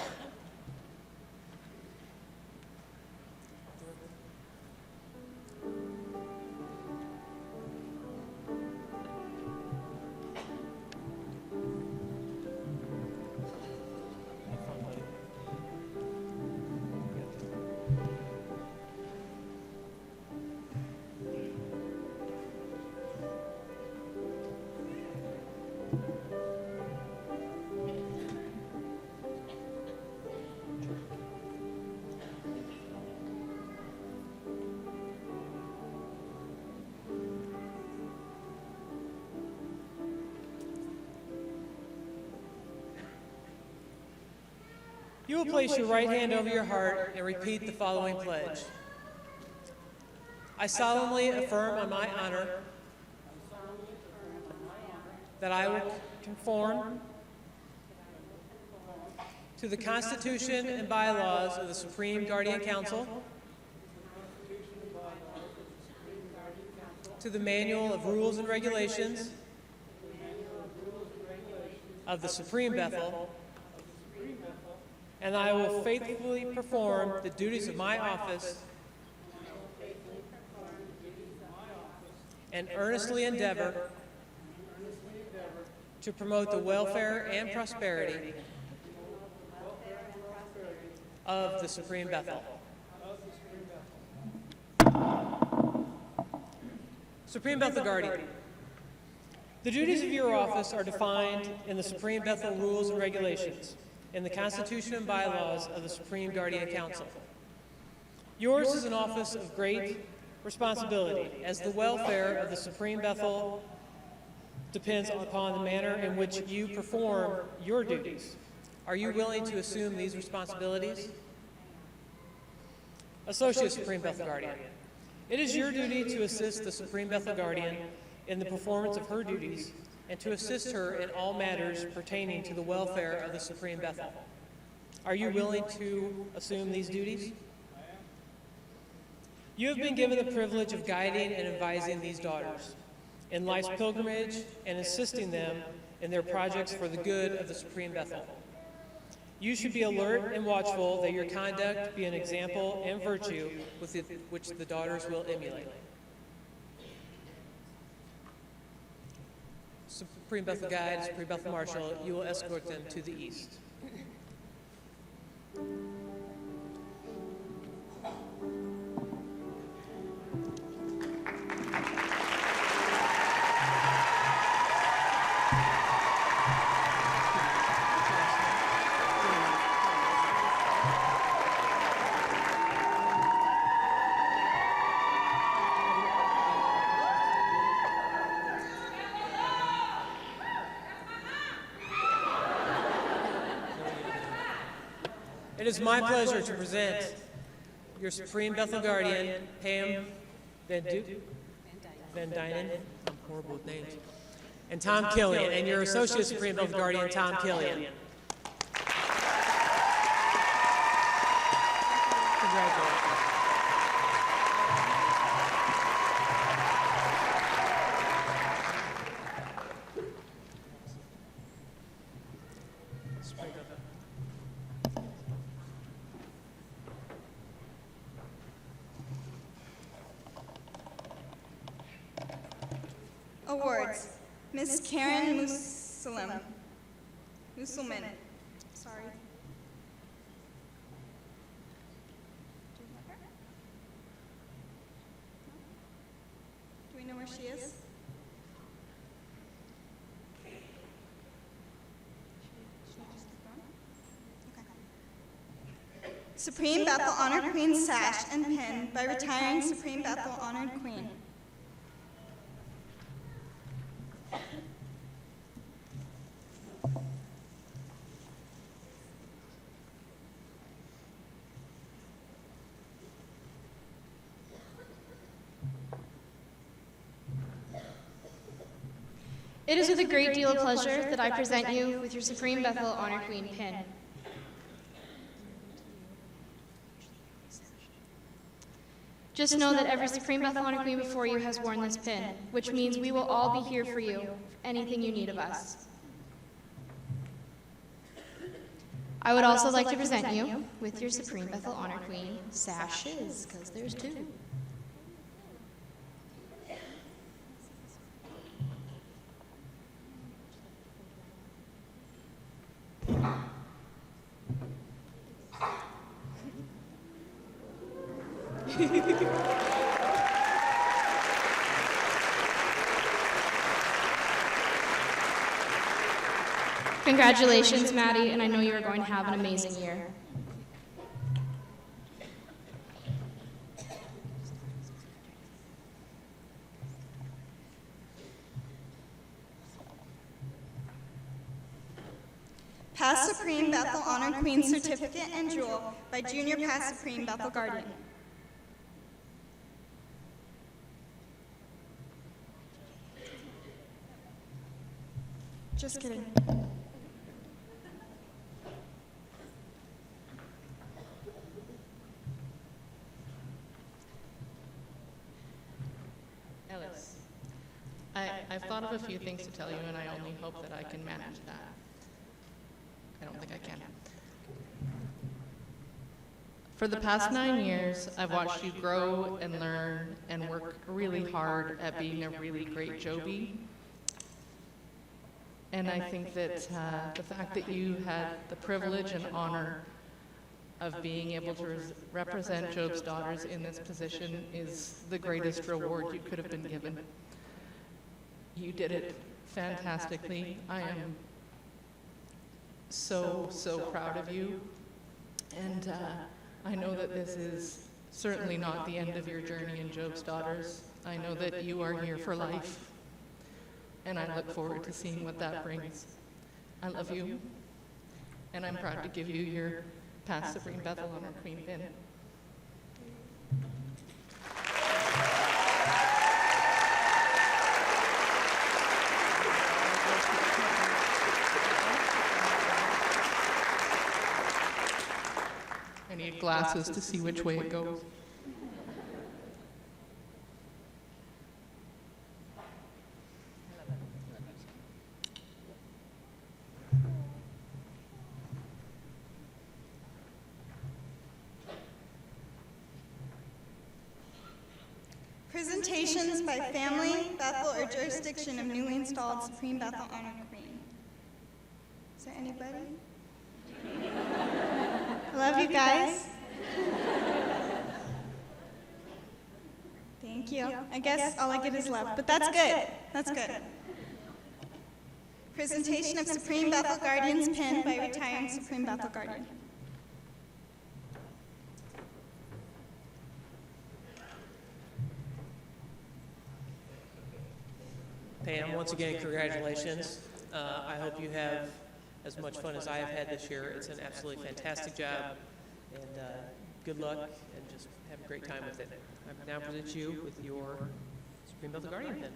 You will place your right hand over your heart and repeat the following pledge. I solemnly affirm on my honor that I will conform to the Constitution and bylaws of the Supreme Guardian Council, to the Manual of Rules and Regulations of the Supreme Bethel, and I will faithfully perform the duties of my office and earnestly endeavor to promote the welfare and prosperity of the Supreme Bethel. Supreme Bethel Guardian. The duties of your office are defined in the Supreme Bethel Rules and Regulations, in the Constitution and bylaws of the Supreme Guardian Council. Yours is an office of great responsibility, as the welfare of the Supreme Bethel depends upon the manner in which you perform your duties. Are you willing to assume these responsibilities? Associate Supreme Bethel Guardian. It is your duty to assist the Supreme Bethel Guardian in the performance of her duties and to assist her in all matters pertaining to the welfare of the Supreme Bethel. Are you willing to assume these duties? You have been given the privilege of guiding and advising these daughters in life's pilgrimage and assisting them in their projects for the good of the Supreme Bethel. You should be alert and watchful that your conduct be an example and virtue which the daughters will emulate. Supreme Bethel Guide, Supreme Bethel Marshal, you will escort them to the east. It is my pleasure to present your Supreme Bethel Guardian, PM Van Dynen, I'm horrible with names, and Tom Killian, and your Associate Supreme Bethel Guardian, Tom Killian. Congratulations. Awards. Miss Karen Musselman. Sorry. Do we know where she is? Supreme Bethel Honored Queen sash and pin by retiring Supreme Bethel Honored Queen. It is with a great deal of pleasure that I present you with your Supreme Bethel Honor Queen pin. Just know that every Supreme Bethel Honor Queen before you has worn this pin, which means we will all be here for you, anything you need of us. I would also like to present you with your Supreme Bethel Honor Queen sashes, because there's two. Congratulations, Maddie, and I know you are going to have an amazing year. Past Supreme Bethel Honor Queen Certificate and Jewel by Junior Past Supreme Bethel Guardian. Just kidding. Ellis, I've thought of a few things to tell you, and I only hope that I can manage that. I don't think I can. For the past 9 years, I've watched you grow and learn and work really hard at being a really great Joby. And I think that the fact that you had the privilege and honor of being able to represent Job's daughters in this position is the greatest reward you could have been given. You did it fantastically. I am so, so proud of you. And I know that this is certainly not the end of your journey in Job's daughters. I know that you are here for life. And I look forward to seeing what that brings. I love you. And I'm proud to give you your Past Supreme Bethel Honor Queen pin. I need glasses to see which way it goes. Presentations by family, Bethel, or jurisdiction of newly installed Supreme Bethel Honor Queen. Is there anybody? I love you guys. Thank you. I guess all I get is love, but that's good. That's good. Presentation of Supreme Bethel Guardian's pin by retiring Supreme Bethel Guardian. Pam, once again, congratulations. I hope you have as much fun as I have had this year. It's an absolutely fantastic job, and good luck, and just have a great time with it. I now present you with your Supreme Bethel Guardian pin.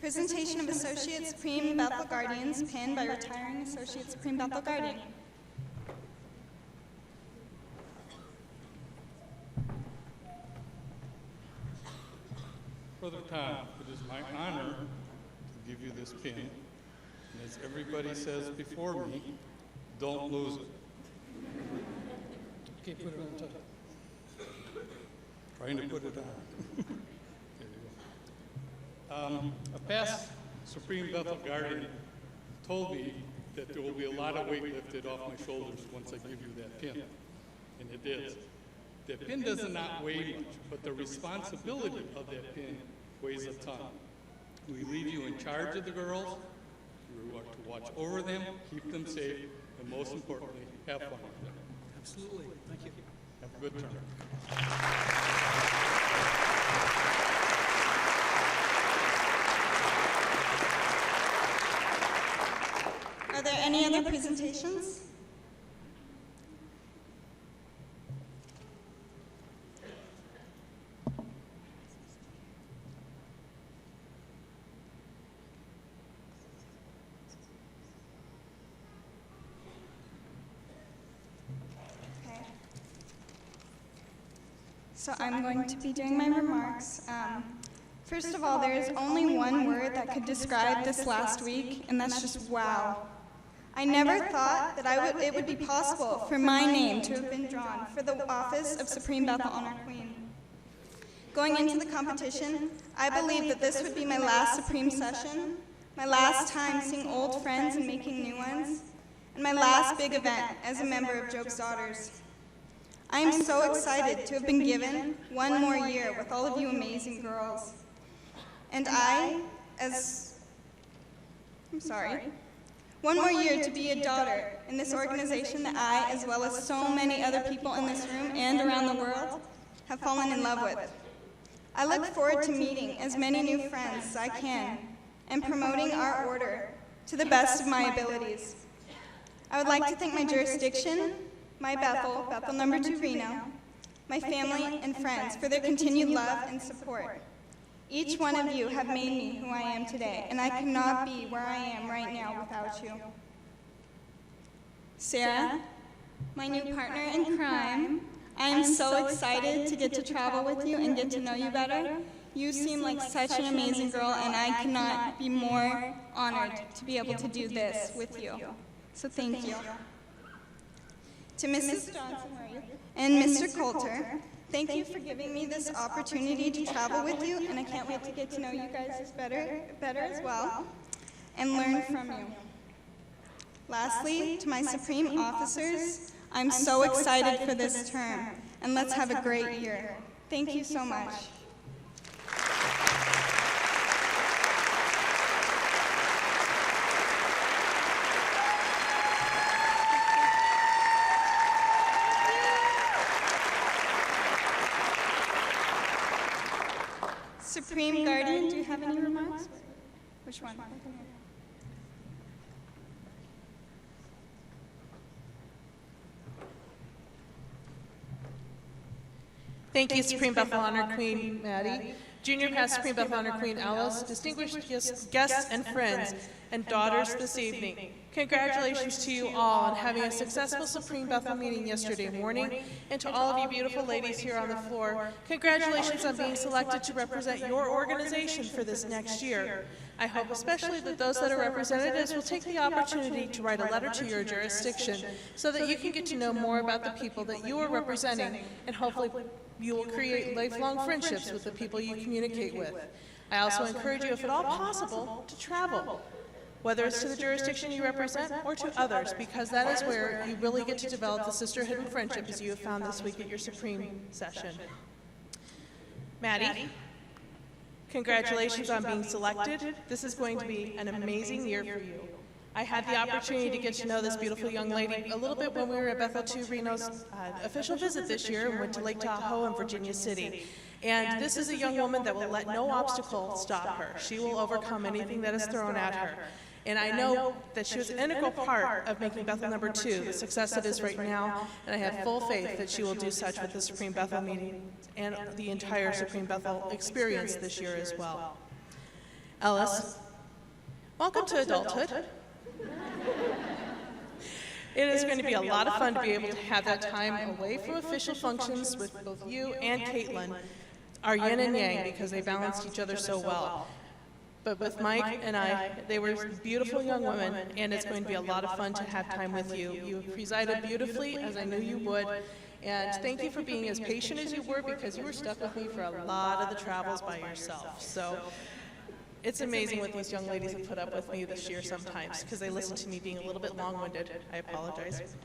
Presentation of Associate Supreme Bethel Guardian's pin by retiring Associate Supreme Bethel Guardian. Brother Tom, it is my honor to give you this pin. And as everybody says before me, don't lose it. Okay, put it on top. Trying to put it on. A past Supreme Bethel Guardian told me that there will be a lot of weight lifted off my shoulders once I give you that pin, and it is. The pin does not weigh much, but the responsibility of that pin weighs a ton. We leave you in charge of the girls. You are to watch over them, keep them safe, and most importantly, have fun with them. Absolutely. Thank you. Have a good turn. Are there any other presentations? Okay. So I'm going to be doing my remarks. First of all, there is only one word that could describe this last week, and that's just wow. I never thought that it would be possible for my name to have been drawn for the office of Supreme Bethel Honor Queen. Going into the competition, I believed that this would be my last Supreme session. my last time seeing old friends and making new ones, and my last big event as a member of Job's Daughters. I am so excited to have been given one more year with all of you amazing girls. And one more year to be a daughter in this organization that I, as well as so many other people in this room and around the world, have fallen in love with. I look forward to meeting as many new friends as I can and promoting our order to the best of my abilities. I would like to thank my jurisdiction, my Bethel number 2 Reno, my family and friends for their continued love and support. Each one of you have made me who I am today, and I could not be where I am right now without you. Sarah, my new partner in crime, I am so excited to get to travel with you and get to know you better. You seem like such an amazing girl, and I cannot be more honored to be able to do this with you. So thank you. To Mrs. Johnson and Mr. Coulter, thank you for giving me this opportunity to travel with you, and I can't wait to get to know you guys better as well and learn from you. Lastly, to my Supreme officers, I'm so excited for this term, and let's have a great year. Thank you so much. Supreme Guardian, do you have any remarks? Which one? Thank you, Supreme Bethel Honor Queen Maddie, Junior Past Supreme Bethel Honor Queen Alice, distinguished guests and friends, and daughters this evening. Congratulations to you all on having a successful Supreme Bethel meeting yesterday morning, and to all of you beautiful ladies here on the floor, congratulations on being selected to represent your organization for this next year. I hope especially that those that are representatives will take the opportunity to write a letter to your jurisdiction so that you can get to know more about the people that you are representing, and hopefully you will create lifelong friendships with the people you communicate with. I also encourage you, if at all possible, to travel, whether it's to the jurisdiction you represent or to others, because that is where you really get to develop the sisterhood and friendship as you have found this week at your Supreme session. Maddie, congratulations on being selected. This is going to be an amazing year for you. I had the opportunity to get to know this beautiful young lady a little bit when we were at Bethel 2 Reno's official visit this year and went to Lake Tahoe and Virginia City. And this is a young woman that will let no obstacle stop her. She will overcome anything that is thrown at her. And I know that she was an integral part of making Bethel number 2 the success it is right now, and I have full faith that she will do such with the Supreme Bethel meeting and the entire Supreme Bethel experience this year as well. Ellis, welcome to adulthood. It is going to be a lot of fun to be able to have that time away from official functions with both you and Caitlin, our yin and yang, because they balanced each other so well. But with Mike and I, they were beautiful young women, and it's going to be a lot of fun to have time with you. You presided beautifully, as I knew you would, and thank you for being as patient as you were, because you were stuck with me for a lot of the travels by yourself. So it's amazing what these young ladies have put up with me this year sometimes, because they listen to me being a little bit long-winded. I apologize.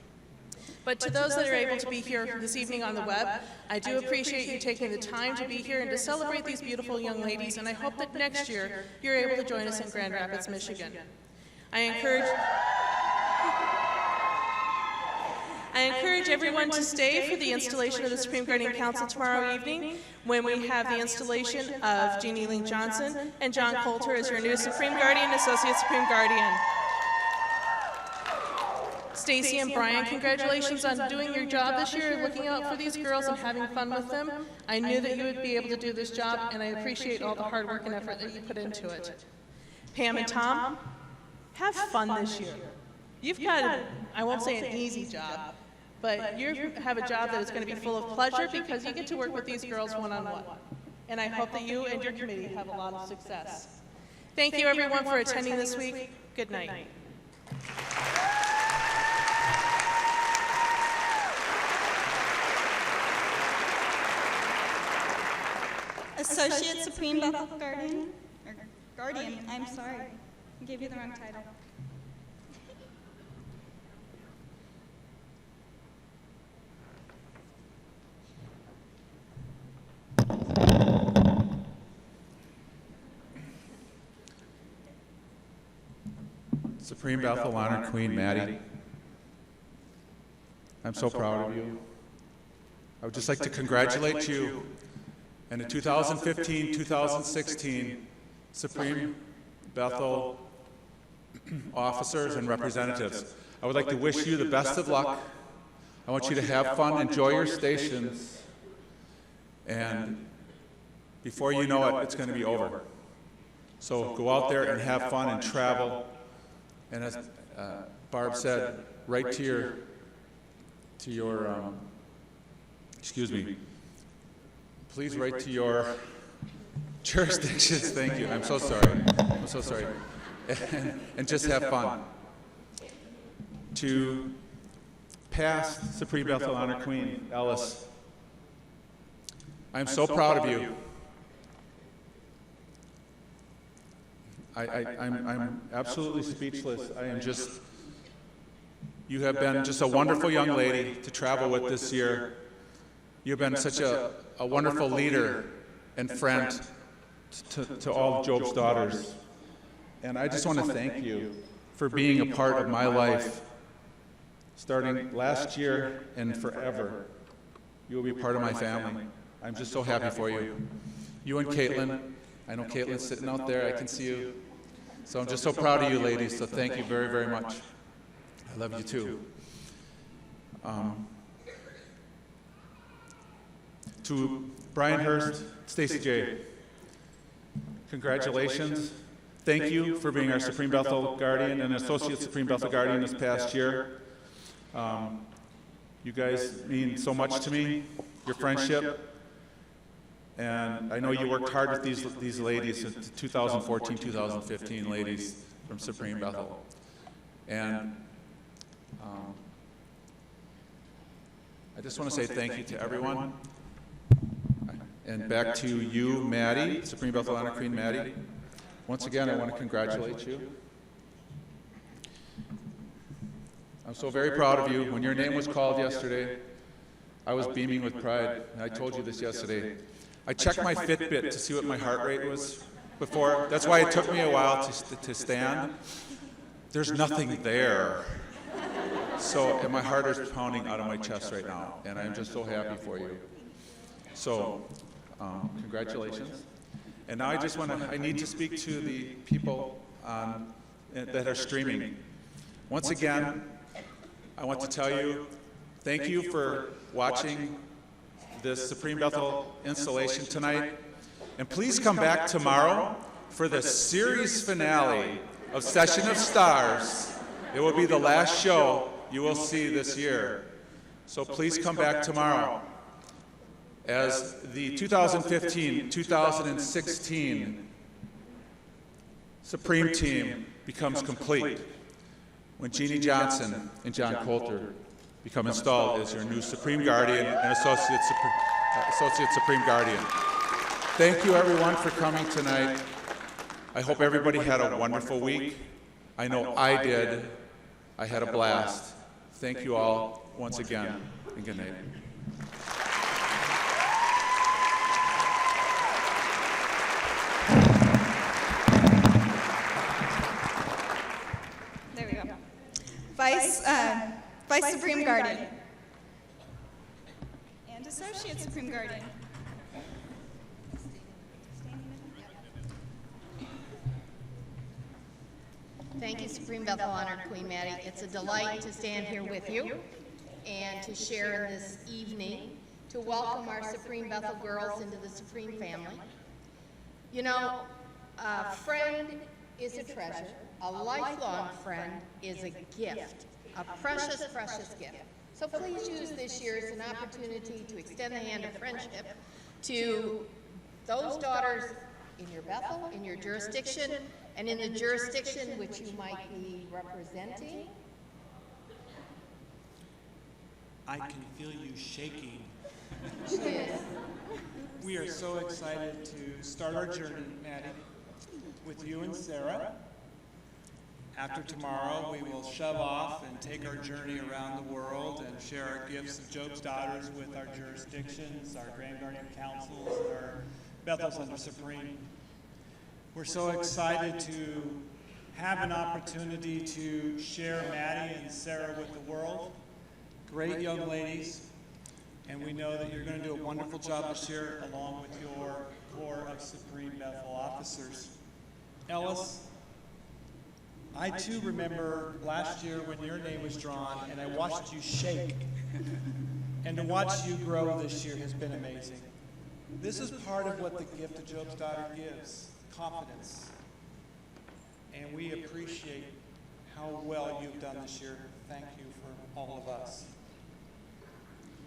But to those that are able to be here this evening on the web, I do appreciate you taking the time to be here and to celebrate these beautiful young ladies, and I hope that next year you're able to join us in Grand Rapids, Michigan. I encourage everyone to stay for the installation of the Supreme Guardian Council tomorrow evening, when we have the installation of Jeannie Ling Johnson and John Coulter as your new Supreme Guardian, Associate Supreme Guardian. Stacy and Brian, congratulations on doing your job this year, looking out for these girls and having fun with them. I knew that you would be able to do this job, and I appreciate all the hard work and effort that you put into it. Pam and Tom, have fun this year. You've got, I won't say an easy job, but you have a job that is going to be full of pleasure because you get to work with these girls one-on-one. And I hope that you and your committee have a lot of success. Thank you, everyone, for attending this week. Good night. Associate Supreme Bethel Guardian, I gave you the wrong title. Supreme Bethel Honor Queen Maddie, I'm so proud of you. I would just like to congratulate you and the 2015-2016 Supreme Bethel officers and representatives. I would like to wish you the best of luck. I want you to have fun, enjoy your stations, and before you know it, it's going to be over. So go out there and have fun and travel. And as Barb said, right to your excuse me, please write to your jurisdictions. Thank you. I'm so sorry. I'm so sorry. And just have fun. To past Supreme Bethel Honor Queen Ellis, I'm so proud of you. I'm absolutely speechless. I am just, you have been just a wonderful young lady to travel with this year. You've been such a wonderful leader and friend to all of Job's daughters. And I just want to thank you for being a part of my life, starting last year and forever. You will be part of my family. I'm just so happy for you. You and Caitlin, I know Caitlin's sitting out there, I can see you. So I'm just so proud of you ladies, so thank you very, very much. I love you too. To Brian Hurst, Stacy J, congratulations. Thank you for being our Supreme Bethel Guardian and Associate Supreme Bethel Guardian this past year. You guys mean so much to me, your friendship. And I know you worked hard with these ladies, 2014, 2015 ladies from Supreme Bethel. And I just want to say thank you to everyone. And back to you, Maddie, Supreme Bethel Honor Queen Maddie. Once again, I want to congratulate you. I'm so very proud of you. When your name was called yesterday, I was beaming with pride. And I told you this yesterday. I checked my Fitbit to see what my heart rate was before. That's why it took me a while to stand. There's nothing there. So, and my heart is pounding out of my chest right now, and I'm just so happy for you. So, congratulations. And now I need to speak to the people that are streaming. Once again, I want to tell you, thank you for watching this Supreme Bethel installation tonight. And please come back tomorrow for the series finale of Session of Stars. It will be the last show you will see this year. So please come back tomorrow as the 2015-2016 Supreme Team becomes complete, when Jeannie Johnson and John Coulter become installed as your new Supreme Guardian and Associate Supreme Guardian. Thank you everyone for coming tonight. I hope everybody had a wonderful week. I know I did. I had a blast. Thank you all once again, and good night. There we go. Vice Supreme Guardian. And Associate Supreme Guardian. Thank you, Supreme Bethel Honor Queen Maddie. It's a delight to stand here with you and to share in this evening to welcome our Supreme Bethel girls into the Supreme family. You know, a friend is a treasure. A lifelong friend is a gift, a precious, precious gift. So please use this year as an opportunity to extend the hand of friendship to those daughters in your Bethel, in your jurisdiction, and in the jurisdiction which you might be representing. I can feel you shaking. Yes. We are so excited to start our journey, Maddie, with you and Sarah. After tomorrow, we will shove off and take our journey around the world and share our gifts of Job's Daughters with our jurisdictions, our Grand Guardian Councils, and our Bethels under Supreme. We're so excited to have an opportunity to share Maddie and Sarah with the world. Great young ladies, and we know that you're going to do a wonderful job this year along with your corps of Supreme Bethel officers. Ellis, I too remember last year when your name was drawn and I watched you shake. And to watch you grow this year has been amazing. This is part of what the gift of Job's Daughter gives, confidence. And we appreciate how well you've done this year. Thank you for all of us.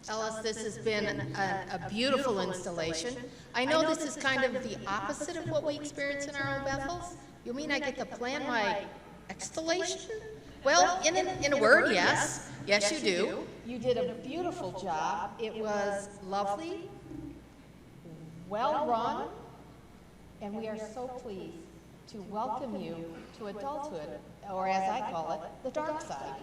Ellis, this has been a beautiful installation. I know this is kind of the opposite of what we experience in our own Bethels. You mean I get to plan my installation? Well, in a word, yes. Yes, you do. You did a beautiful job. It was lovely, well run, and we are so pleased to welcome you to adulthood, or as I call it, the dark side.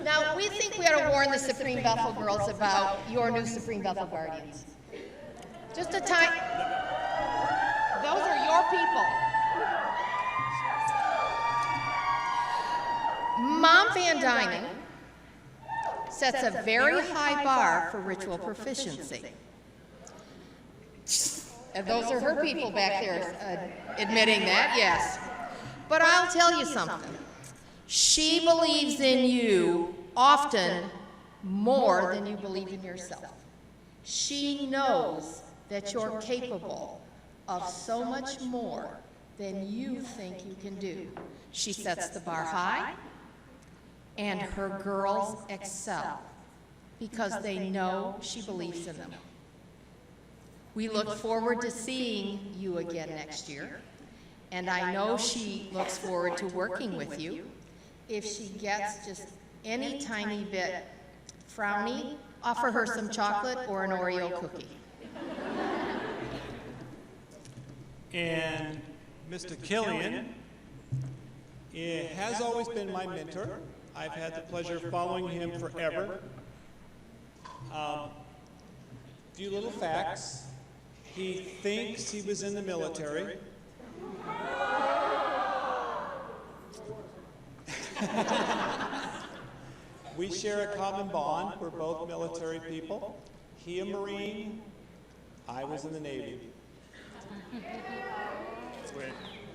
Now, we think we ought to warn the Supreme Bethel girls about your new Supreme Bethel Guardians. Just a time. Those are your people. Mom Van Dynen sets a very high bar for ritual proficiency. And those are her people back there admitting that, yes. But I'll tell you something. She believes in you often more than you believe in yourself. She knows that you're capable of so much more than you think you can do. She sets the bar high, and her girls excel because they know she believes in them. We look forward to seeing you again next year, and I know she looks forward to working with you. If she gets just any tiny bit frowny, offer her some chocolate or an Oreo cookie. And Mr. Killian has always been my mentor. I've had the pleasure of following him forever. Few little facts. He thinks he was in the military. We share a common bond. We're both military people. He a Marine. I was in the Navy.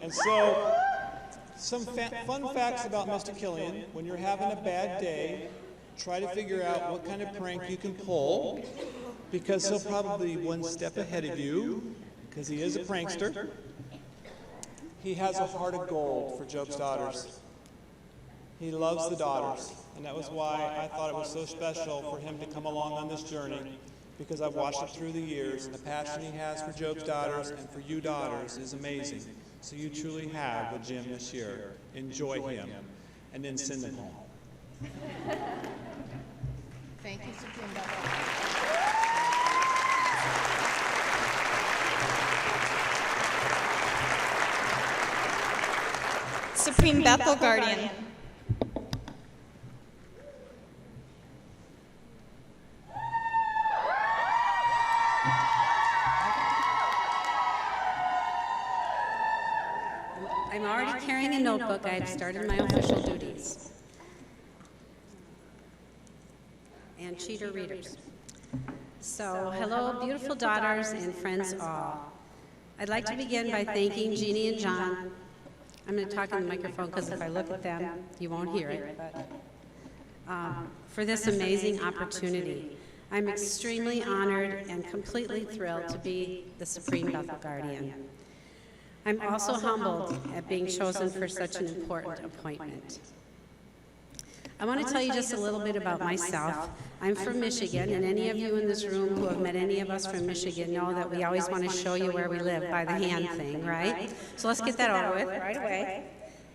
And so, some fun facts about Mr. Killian. When you're having a bad day, try to figure out what kind of prank you can pull, because he'll probably be one step ahead of you, because he is a prankster. He has a heart of gold for Job's Daughters. He loves the daughters, and that was why I thought it was so special for him to come along on this journey, because I've watched it through the years, and the passion he has for Job's Daughters and for you daughters is amazing. So you truly have a gem this year. Enjoy him, and then send them home. Thank you, Supreme Bethel. Supreme Bethel Guardian. I'm already carrying a notebook. I have started my official duties. And cheater readers. So, hello, beautiful daughters and friends all. I'd like to begin by thanking Jeannie and John. I'm going to talk in the microphone because if I look at them, you won't hear it. But, for this amazing opportunity. I'm extremely honored and completely thrilled to be the Supreme Bethel Guardian. I'm also humbled at being chosen for such an important appointment. I want to tell you just a little bit about myself. I'm from Michigan, and any of you in this room who have met any of us from Michigan know that we always want to show you where we live by the hand thing, right? So let's get that over with right away.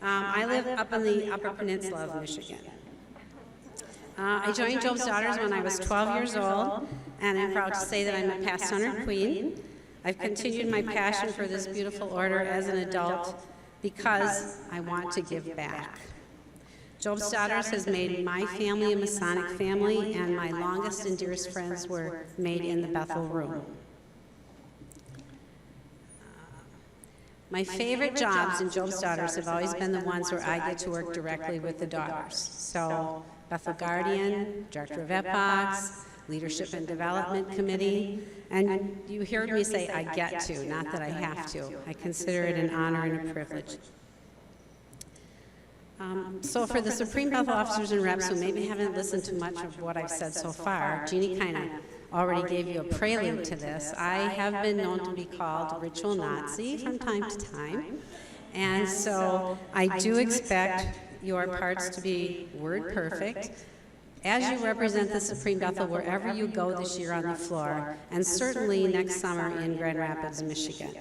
I live up in the Upper Peninsula of Michigan. I joined Job's Daughters when I was 12 years old, and I'm proud to say that I'm a past honor queen. I've continued my passion for this beautiful order as an adult, because I want to give back. Job's Daughters has made my family a Masonic family, and my longest and dearest friends were made in the Bethel room. My favorite jobs in Job's Daughters have always been the ones where I get to work directly with the daughters. So, Bethel Guardian, Director of EPOCs, Leadership and Development Committee, and you heard me say I get to, not that I have to. I consider it an honor and a privilege. So for the Supreme Bethel officers and reps who maybe haven't listened to much of what I've said so far, Jeannie kind of already gave you a prelude to this. I have been known to be called Ritual Nazi from time to time, and so I do expect your parts to be word perfect as you represent the Supreme Bethel wherever you go this year on the floor, and certainly next summer in Grand Rapids, Michigan.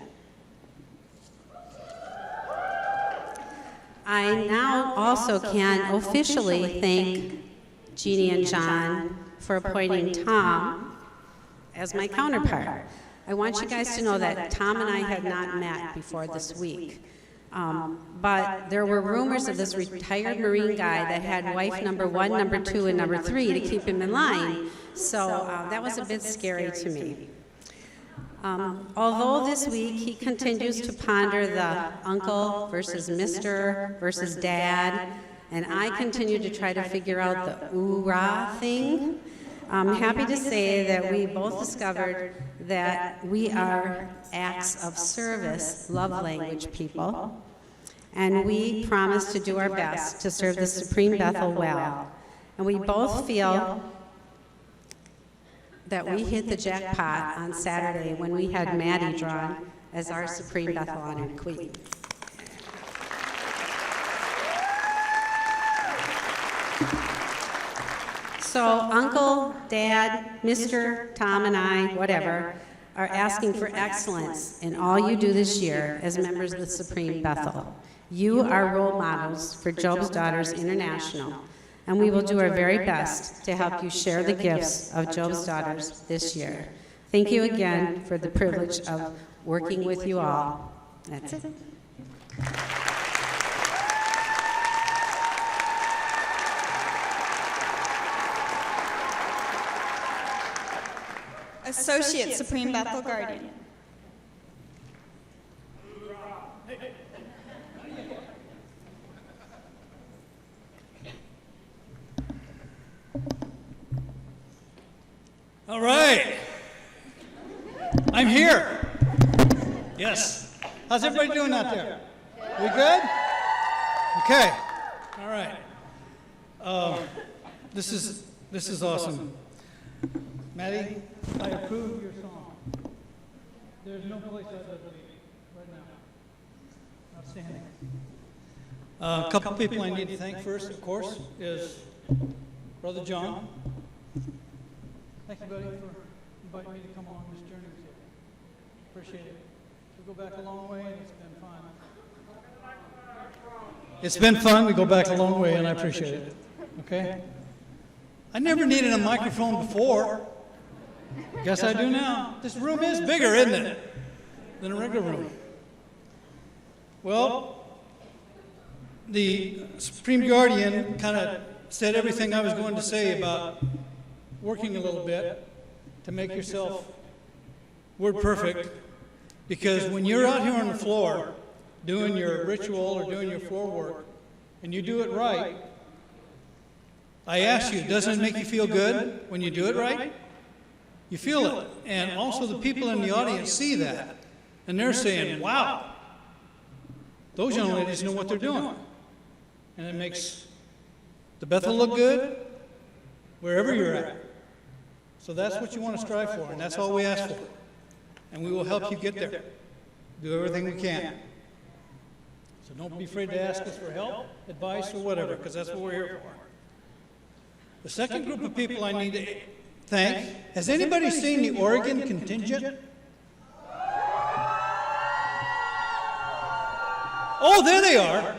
I now also can officially thank Jeannie and John for appointing Tom as my counterpart. I want you guys to know that Tom and I had not met before this week. But there were rumors of this retired Marine guy that had wife number 1, number 2, and number 3 to keep him in line. So that was a bit scary to me. Although this week he continues to ponder the uncle versus Mr. versus dad, and I continue to try to figure out the ooh-rah thing, I'm happy to say that we both discovered that we are acts of service, love language people, and we promise to do our best to serve the Supreme Bethel well. And we both feel that we hit the jackpot on Saturday when we had Maddie drawn as our Supreme Bethel Honored Queen. So Uncle, Dad, Mr., Tom, and I, whatever, are asking for excellence in all you do this year as members of the Supreme Bethel. You are role models for Job's Daughters International, and we will do our very best to help you share the gifts of Job's Daughters this year. Thank you again for the privilege of working with you all. That's it. Associate Supreme Bethel Guardian. All right. I'm here. Yes. How's everybody doing out there? We good? Okay. All right. This is awesome. Maddie, I approve your song. There's no place I'd rather be right now. Outstanding. A couple people I need to thank first, of course, is Brother John. Thank you, buddy, for inviting me to come on this journey with you. Appreciate it. We go back a long way, and it's been fun. It's been fun. We go back a long way, and I appreciate it. Okay? I never needed a microphone before. Guess I do now. This room is bigger, isn't it, than a regular room? Well, the Supreme Guardian kind of said everything I was going to say about working a little bit to make yourself word perfect, because when you're out here on the floor doing your ritual or doing your floor work, and you do it right, I ask you, doesn't it make you feel good when you do it right? You feel it. And also the people in the audience see that, and they're saying, wow, those young ladies know what they're doing. And it makes the Bethel look good wherever you're at. So that's what you want to strive for, and that's all we ask for. And we will help you get there. Do everything we can. So don't be afraid to ask us for help, advice, or whatever, because that's what we're here for. The second group of people I need to thank, has anybody seen the Oregon contingent? Oh, there they are.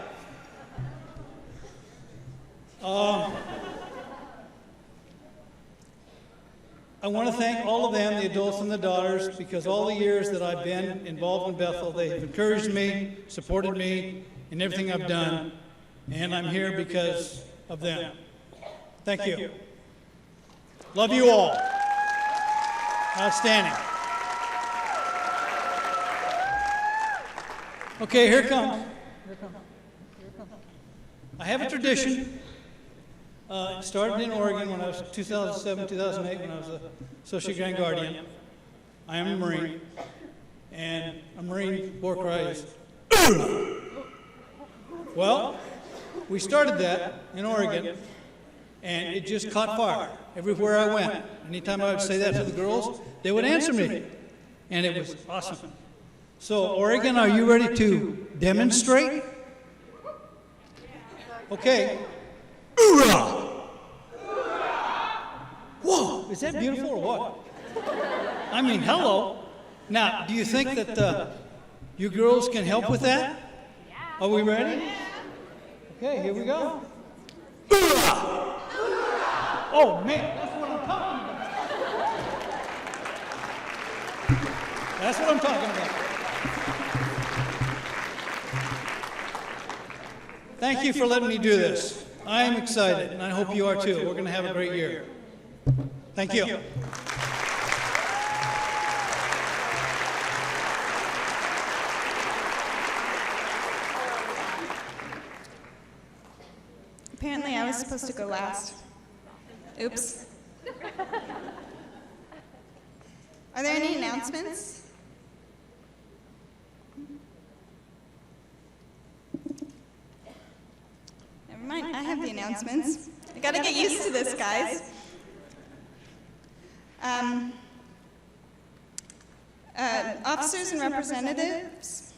I want to thank all of them, the adults and the daughters, because all the years that I've been involved in Bethel, they have encouraged me, supported me in everything I've done, and I'm here because of them. Thank you. Love you all. Outstanding. Okay, here it comes. I have a tradition. It started in Oregon when I was 2007, 2008, when I was the Associate Grand Guardian. I am a Marine, and a Marine war cry is, well, we started that in Oregon, and it just caught fire everywhere I went. Anytime I would say that to the girls, they would answer me, and it was awesome. So, Oregon, are you ready to demonstrate? Okay. Hoorah! Whoa, is that beautiful or what? I mean, hello. Now, do you think that you girls can help with that? Are we ready? Okay, here we go. Hoorah! Oh, man, that's what I'm talking about. That's what I'm talking about. Thank you for letting me do this. I am excited, and I hope you are too. We're going to have a great year. Thank you. Apparently, I was supposed to go last. Oops. Are there any announcements? Never mind, I have the announcements. I gotta get used to this, guys. Officers and representatives,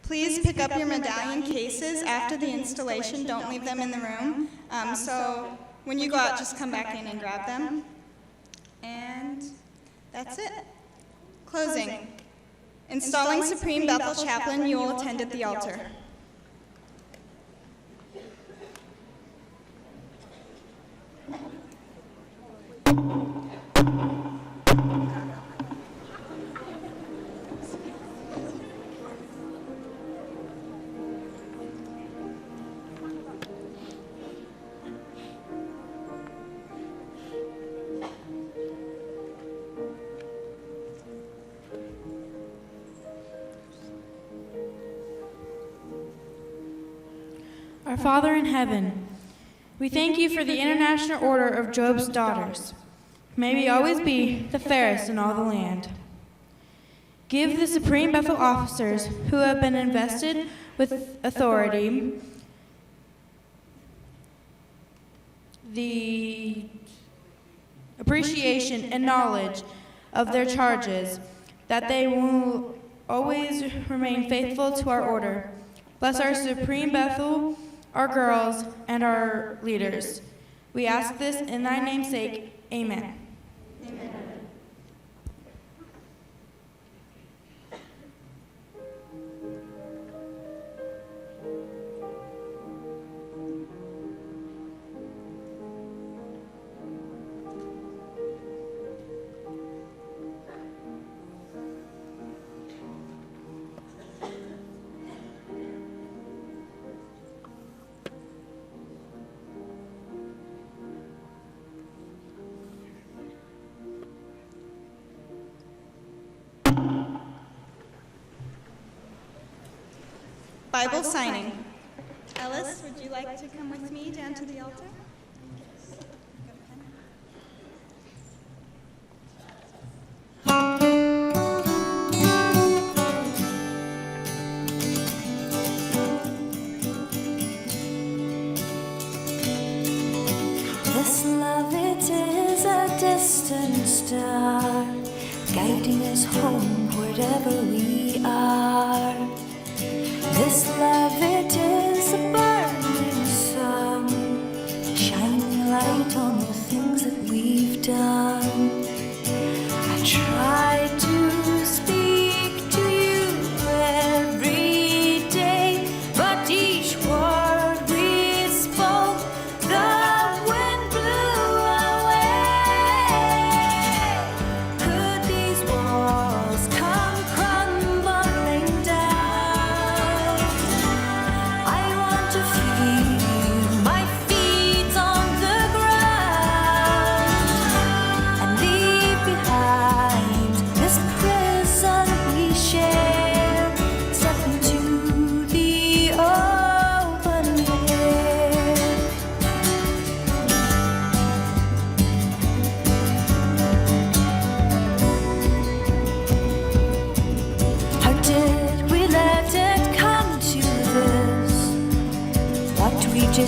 please pick up your medallion cases after the installation. Don't leave them in the room. So when you go out, just come back in and grab them. And that's it. Closing. Installing Supreme Bethel Chaplain, you will attend at the altar. Our Father in heaven, we thank you for the International Order of Job's Daughters. May we always be the fairest in all the land. Give the Supreme Bethel officers who have been invested with authority the appreciation and knowledge of their charges, that they will always remain faithful to our order. Bless our Supreme Bethel, our girls, and our leaders. We ask this in thy name's sake. Amen. Amen. Bible signing. Ellis, would you like to come with me down to the altar? This love, it is a distant star, guiding us home wherever we are. This love, it is a burning sun, shining light on the things that we've done. I try to speak to you every day, but each word we spoke, the wind blew away.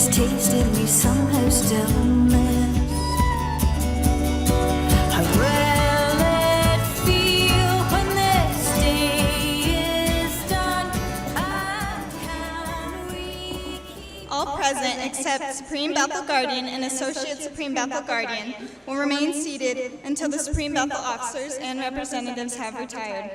just tasted me somehow still miss how well it feels when this day is done. All present except Supreme Bethel Guardian and Associate Supreme Bethel Guardian will remain seated until the Supreme Bethel officers and representatives have retired.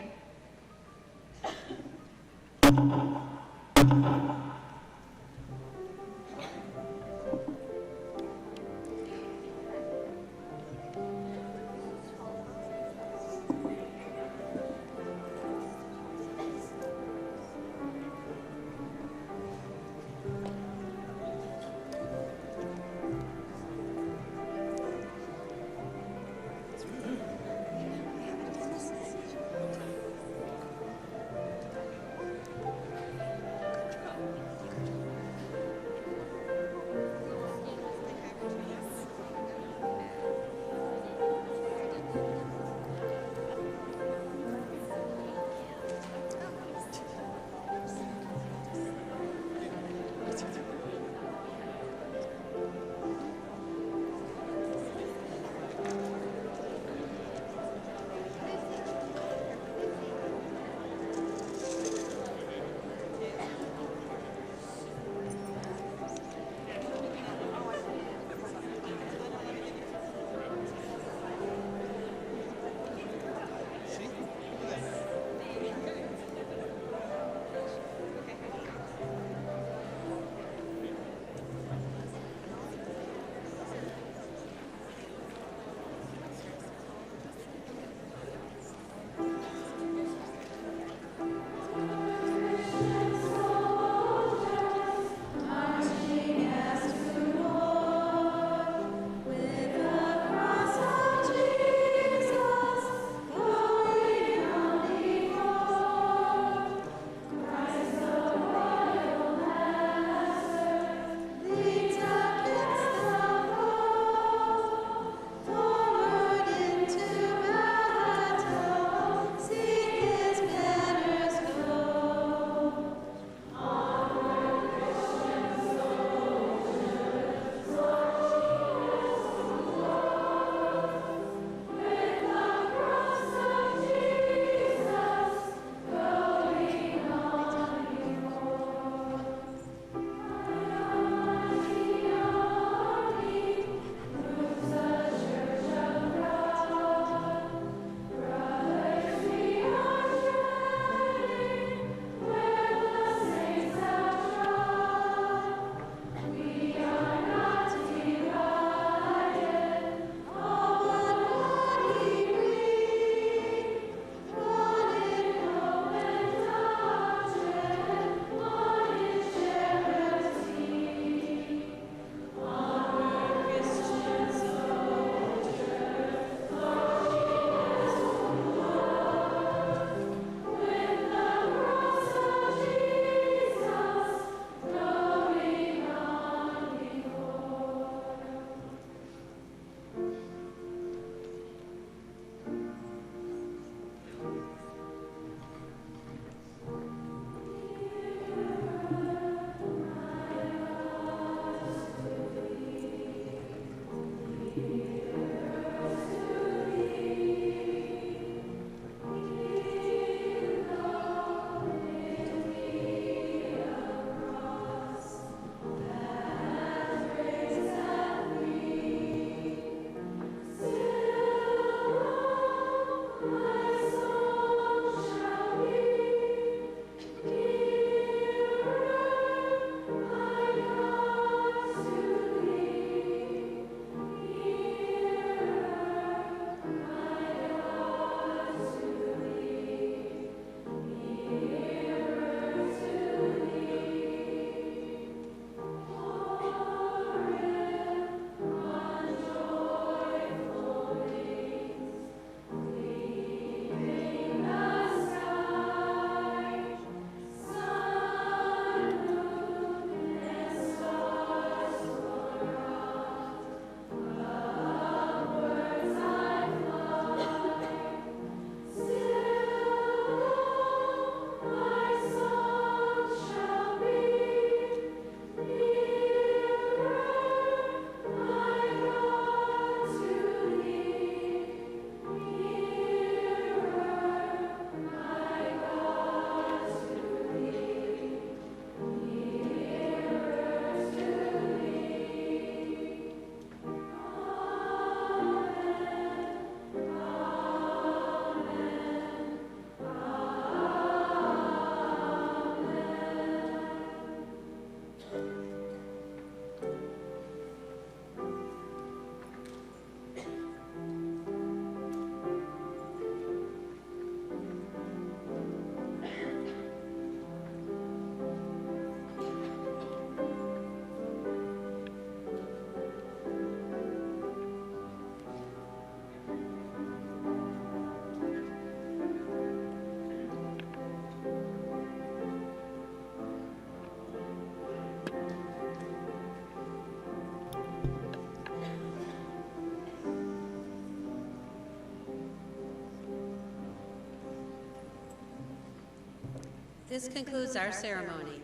This concludes our ceremony.